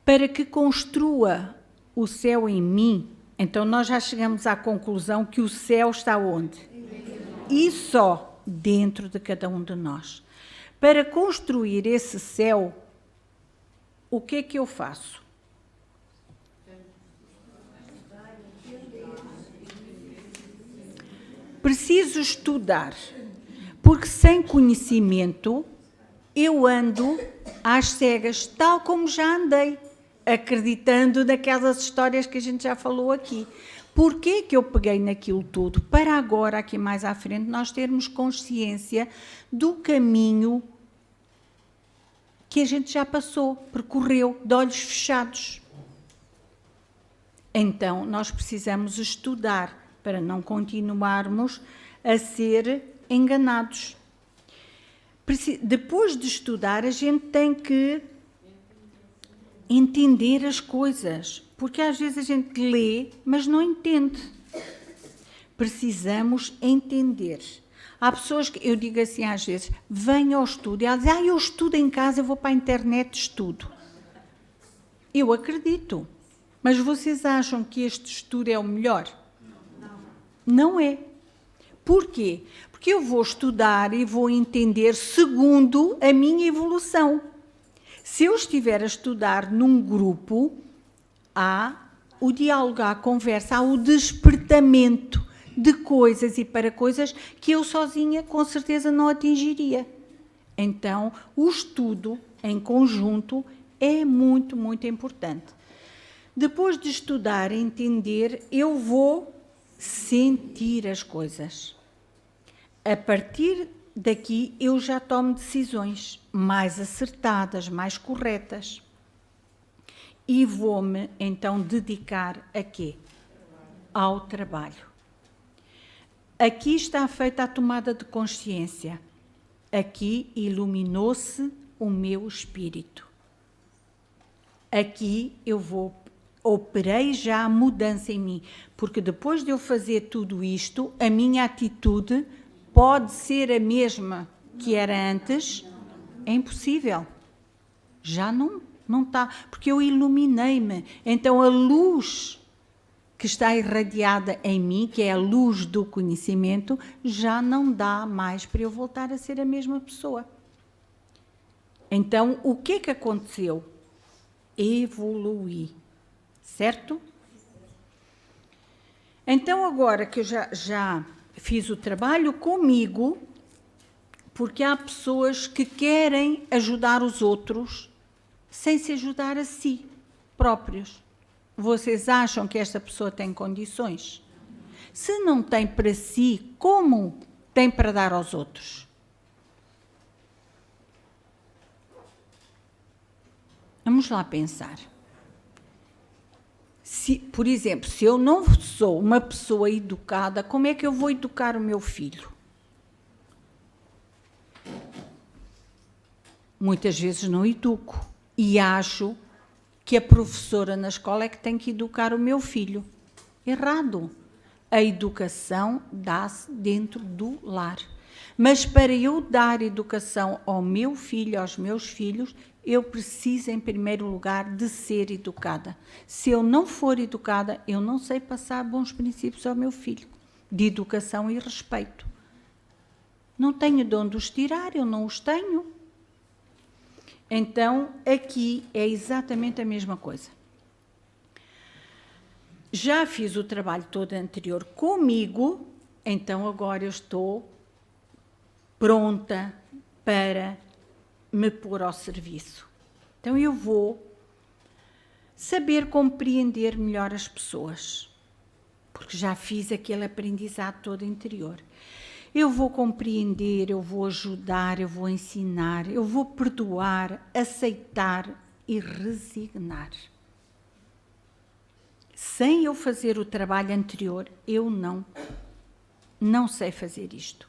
para que construa o céu em mim, então nós já chegamos à conclusão que o céu está onde? E só dentro de cada um de nós. Para construir esse céu, o que é que eu faço? Preciso estudar, porque sem conhecimento eu ando às cegas, tal como já andei, acreditando naquelas histórias que a gente já falou aqui. Porquê que eu peguei naquilo tudo? Para agora, aqui mais à frente, nós termos consciência do caminho que a gente já passou, percorreu, de olhos fechados. Então, nós precisamos estudar para não continuarmos a ser enganados. Depois de estudar, a gente tem que entender as coisas, porque às vezes a gente lê, mas não entende. Precisamos entender. Há pessoas que, eu digo assim às vezes, vêm ao estudo e elas dizem, eu estudo em casa, eu vou para a internet, estudo. Eu acredito, mas vocês acham que este estudo é o melhor? Não é. Porquê? Porque eu vou estudar e vou entender segundo a minha evolução. Se eu estiver a estudar num grupo, há o diálogo, há a conversa, há o despertamento de coisas e para coisas que eu sozinha com certeza não atingiria. Então, o estudo em conjunto é muito, muito importante. Depois de estudar e entender, eu vou sentir as coisas. A partir daqui, eu já tomo decisões mais acertadas, mais corretas. E vou-me, então, dedicar a quê? Ao trabalho. Aqui está feita a tomada de consciência. Aqui iluminou-se o meu espírito. Aqui eu operei já a mudança em mim, porque depois de eu fazer tudo isto, a minha atitude pode ser a mesma que era antes? É impossível. Já não está, porque eu iluminei-me. Então a luz que está irradiada em mim, que é a luz do conhecimento, já não dá mais para eu voltar a ser a mesma pessoa. Então, o que é que aconteceu? Evoluí. Certo? Então, agora que eu já fiz o trabalho comigo, porque há pessoas que querem ajudar os outros sem se ajudar a si próprios. Vocês acham que esta pessoa tem condições? Se não tem para si, como tem para dar aos outros? Vamos lá pensar. Por exemplo, se eu não sou uma pessoa educada, como é que eu vou educar o meu filho? Muitas vezes não educo e acho que a professora na escola é que tem que educar o meu filho. Errado. A educação dá-se dentro do lar. Mas para eu dar educação ao meu filho, aos meus filhos, eu preciso, em primeiro lugar, de ser educada. Se eu não for educada, eu não sei passar bons princípios ao meu filho, de educação e respeito. Não tenho de onde os tirar, eu não os tenho. Então, aqui é exatamente a mesma coisa. Já fiz o trabalho todo anterior comigo, então agora eu estou pronta para me pôr ao serviço. Então eu vou saber compreender melhor as pessoas, porque já fiz aquele aprendizado todo interior. Eu vou compreender, eu vou ajudar, eu vou ensinar, eu vou perdoar, aceitar e resignar. Sem eu fazer o trabalho anterior, eu não sei fazer isto.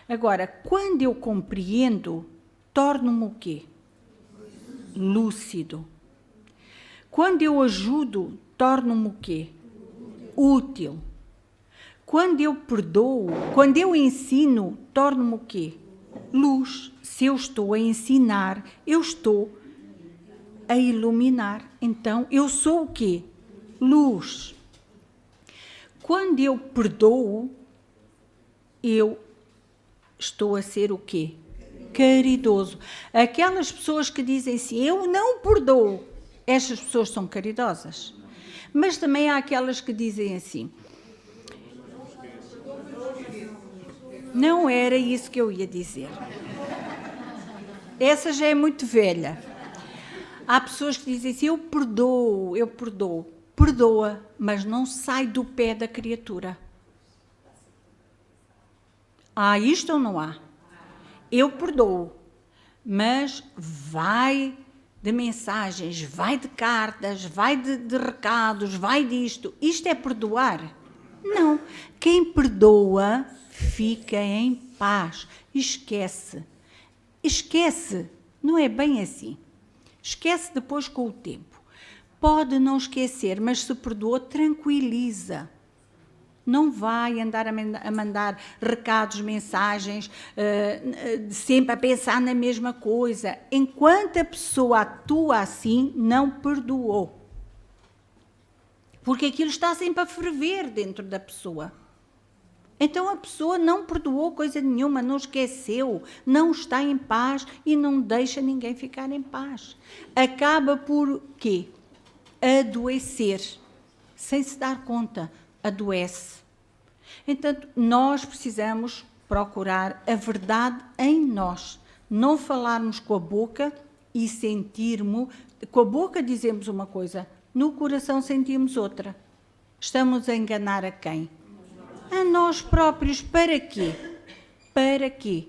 Agora, quando eu compreendo, torno-me o quê? Lúcido. Quando eu ajudo, torno-me o quê? Útil. Quando eu perdoo, quando eu ensino, torno-me o quê? Luz. Se eu estou a ensinar, eu estou a iluminar. Então, eu sou o quê? Luz. Quando eu perdoo, eu estou a ser o quê? Caridoso. Aquelas pessoas que dizem assim, eu não perdoo, estas pessoas são caridosas. Mas também há aquelas que dizem assim, não era isso que eu ia dizer. Essa já é muito velha. Há pessoas que dizem assim, eu perdoo. Perdoa, mas não sai do pé da criatura. Há isto ou não há? Eu perdoo, mas vai de mensagens, vai de cartas, vai de recados, vai disto. Isto é perdoar? Não. Quem perdoa fica em paz. Esquece. Esquece. Não é bem assim. Esquece depois com o tempo. Pode não esquecer, mas se perdoou, tranquiliza. Não vai andar a mandar recados, mensagens, sempre a pensar na mesma coisa. Enquanto a pessoa atua assim, não perdoou. Porque aquilo está sempre a ferver dentro da pessoa. Então a pessoa não perdoou coisa nenhuma, não esqueceu, não está em paz e não deixa ninguém ficar em paz. Acaba por quê? Adoecer, sem se dar conta, adoece. Então, nós precisamos procurar a verdade em nós, não falarmos com a boca e sentirmos, com a boca dizemos uma coisa, no coração sentimos outra. Estamos a enganar a quem? A nós próprios. Para quê? Para quê?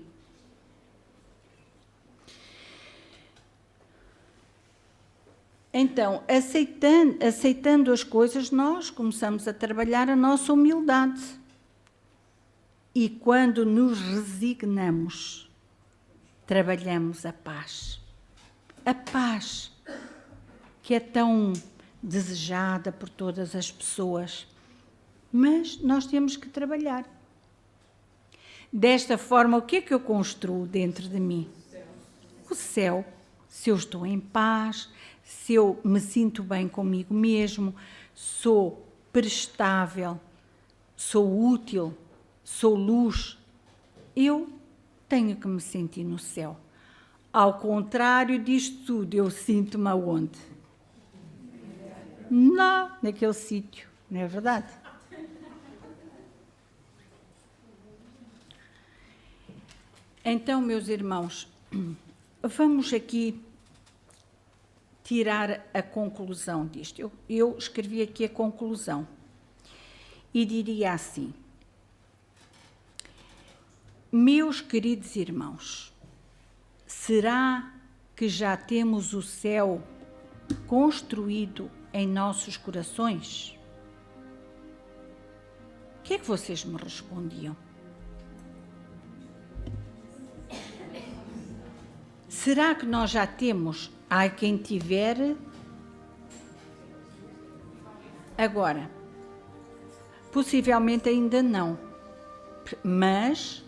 Então, aceitando as coisas, nós começamos a trabalhar a nossa humildade. E quando nos resignamos, trabalhamos a paz. A paz, que é tão desejada por todas as pessoas. Mas nós temos que trabalhar. Desta forma, o que é que eu construo dentro de mim? O céu. Se eu estou em paz, se eu me sinto bem comigo mesmo, sou prestável, sou útil, sou luz, eu tenho que me sentir no céu. Ao contrário disto tudo, eu sinto-me aonde? Lá, naquele sítio, não é verdade? Então, meus irmãos, vamos aqui tirar a conclusão disto. Eu escrevi aqui a conclusão e diria assim: meus queridos irmãos, será que já temos o céu construído em nossos corações? O que é que vocês me respondiam? Será que nós já temos? Há quem tiver. Agora, possivelmente ainda não, mas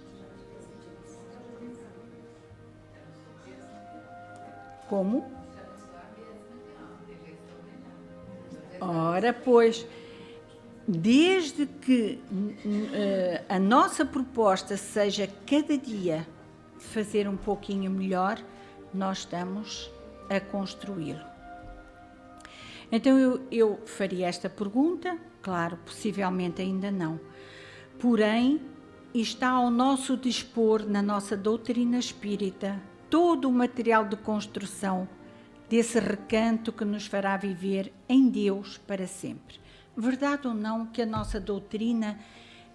como? Ora, pois, desde que a nossa proposta seja cada dia fazer um pouquinho melhor, nós estamos a construí-lo. Então eu faria esta pergunta, claro, possivelmente ainda não, porém está ao nosso dispor na nossa doutrina espírita todo o material de construção desse recanto que nos fará viver em Deus para sempre. Verdade ou não que a nossa doutrina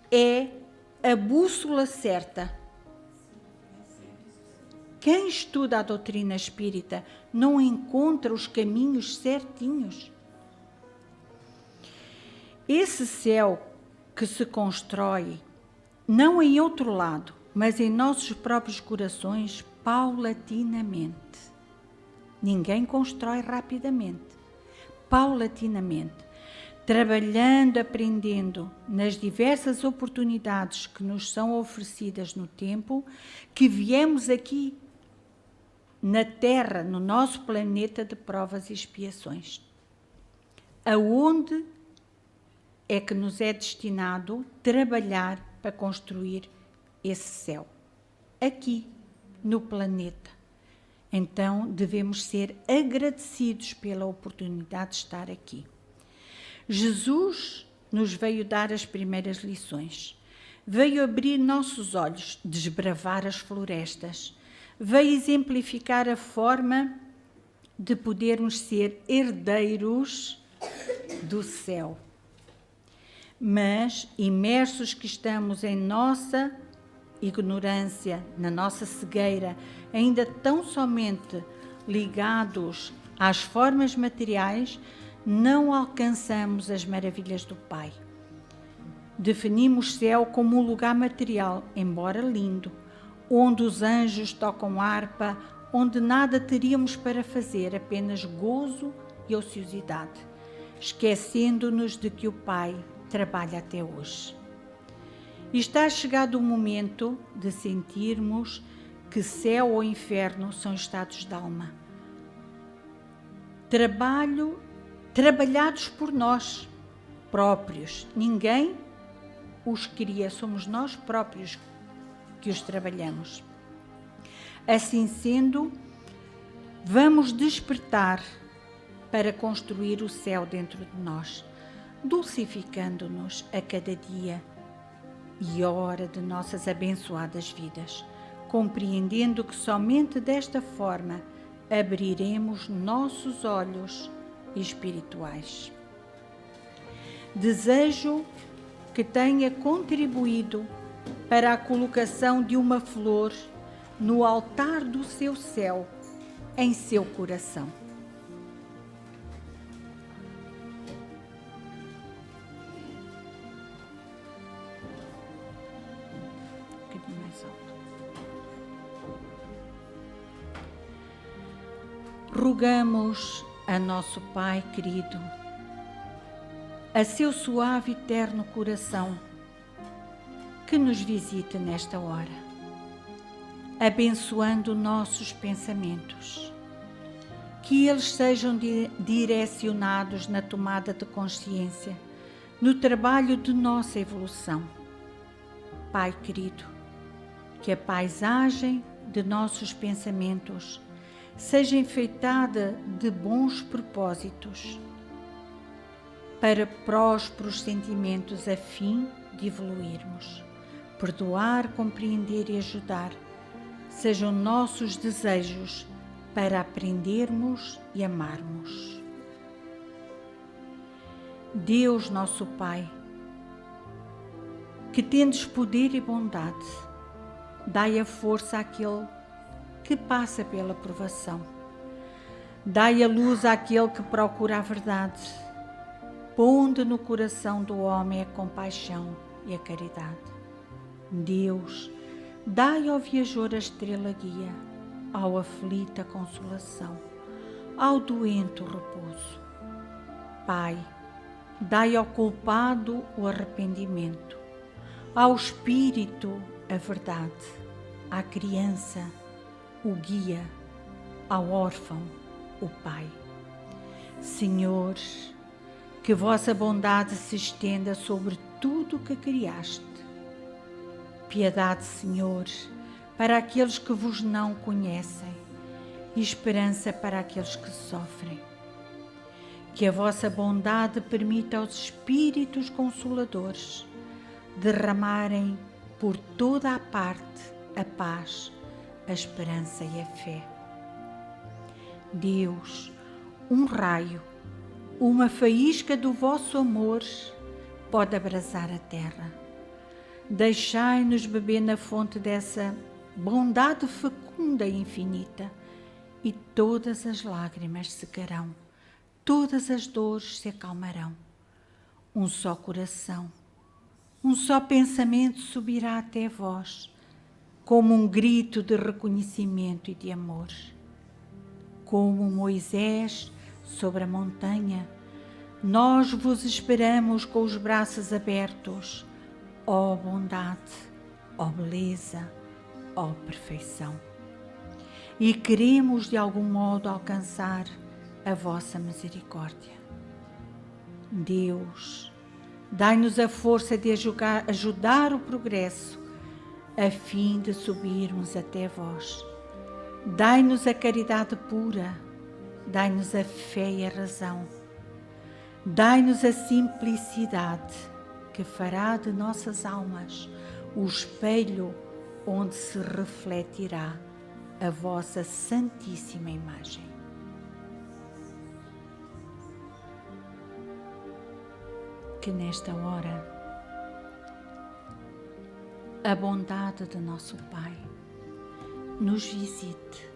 é a bússola certa? Quem estuda a doutrina espírita não encontra os caminhos certinhos. Esse céu que se constrói, não em outro lado, mas em nossos próprios corações, paulatinamente. Ninguém constrói rapidamente. Paulatinamente. Trabalhando, aprendendo nas diversas oportunidades que nos são oferecidas no tempo, que viemos aqui na Terra, no nosso planeta de provas e expiações. Aonde é que nos é destinado trabalhar para construir esse céu? Aqui, no planeta. Então, devemos ser agradecidos pela oportunidade de estar aqui. Jesus nos veio dar as primeiras lições. Veio abrir nossos olhos, desbravar as florestas. Veio exemplificar a forma de podermos ser herdeiros do céu. Mas, imersos que estamos em nossa ignorância, na nossa cegueira, ainda tão somente ligados às formas materiais, não alcançamos as maravilhas do Pai. Definimos céu como um lugar material, embora lindo, onde os anjos tocam harpa, onde nada teríamos para fazer, apenas gozo e ociosidade, esquecendo-nos de que o Pai trabalha até hoje. E está chegado o momento de sentirmos que céu ou inferno são estados de alma. Trabalhados por nós próprios. Ninguém os cria, somos nós próprios que os trabalhamos. Assim sendo, vamos despertar para construir o céu dentro de nós, dulcificando-nos a cada dia e hora de nossas abençoadas vidas, compreendendo que somente desta forma abriremos nossos olhos espirituais. Desejo que tenha contribuído para a colocação de uma flor no altar do seu céu, em seu coração. Um bocadinho mais alto. Rogamos a nosso Pai querido, a seu suave e terno coração, que nos visite nesta hora, abençoando nossos pensamentos, que eles sejam direcionados na tomada de consciência, no trabalho de nossa evolução. Pai querido, que a paisagem de nossos pensamentos seja enfeitada de bons propósitos, para prósperos sentimentos a fim de evoluirmos, perdoar, compreender e ajudar, sejam nossos desejos para aprendermos e amarmos. Deus, nosso Pai, que tendes poder e bondade, dai a força àquele que passa pela provação. Dai a luz àquele que procura a verdade. Ponde no coração do homem a compaixão e a caridade. Deus, dai ao viajor a estrela guia, ao aflito a consolação, ao doente o repouso. Pai, dai ao culpado o arrependimento, ao espírito a verdade, à criança o guia, ao órfão o Pai. Senhor, que vossa bondade se estenda sobre tudo o que criaste. Piedade, Senhor, para aqueles que vos não conhecem e esperança para aqueles que sofrem. Que a vossa bondade permita aos Espíritos Consoladores derramarem por toda a parte a paz, a esperança e a fé. Deus, um raio, uma faísca do vosso amor pode abrasar a terra. Deixai-nos beber na fonte dessa bondade fecunda e infinita, e todas as lágrimas secarão, todas as dores se acalmarão. Um só coração, um só pensamento subirá até vós, como um grito de reconhecimento e de amor. Como Moisés sobre a montanha, nós vos esperamos com os braços abertos, ó bondade, ó beleza, ó perfeição. E queremos de algum modo alcançar a vossa misericórdia. Deus, dai-nos a força de ajudar o progresso, a fim de subirmos até vós. Dai-nos a caridade pura, dai-nos a fé e a razão. Dai-nos a simplicidade, que fará de nossas almas o espelho onde se refletirá a vossa santíssima imagem. Que nesta hora a bondade de nosso Pai nos visite,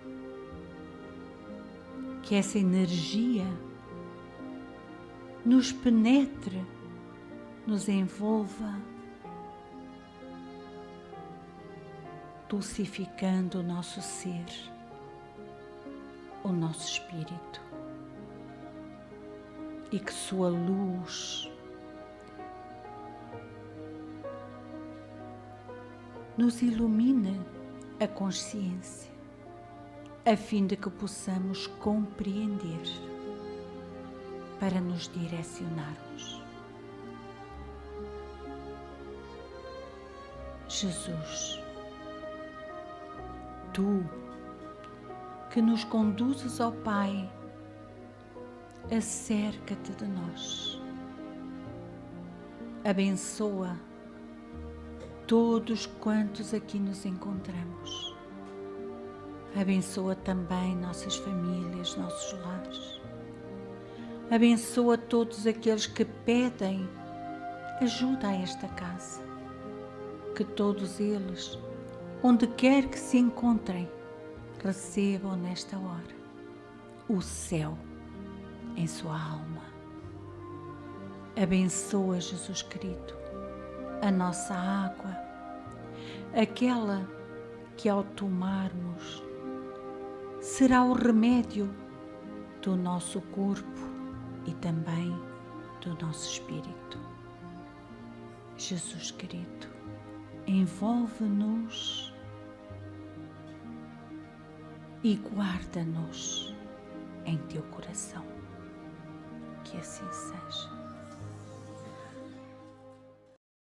que essa energia nos penetre, nos envolva, dulcificando o nosso ser, o nosso espírito, e que sua luz nos ilumine a consciência, a fim de que possamos compreender para nos direcionarmos. Jesus, Tu que nos conduzes ao Pai, acerca-te de nós, abençoa todos quantos aqui nos encontramos. Abençoa também nossas famílias, nossos lares. Abençoa todos aqueles que pedem ajuda a esta casa. Que todos eles, onde quer que se encontrem, recebam nesta hora o céu em sua alma. Abençoa, Jesus querido, a nossa água, aquela que ao tomarmos será o remédio do nosso corpo e também do nosso espírito. Jesus querido, envolve-nos e guarda-nos em teu coração. Que assim seja.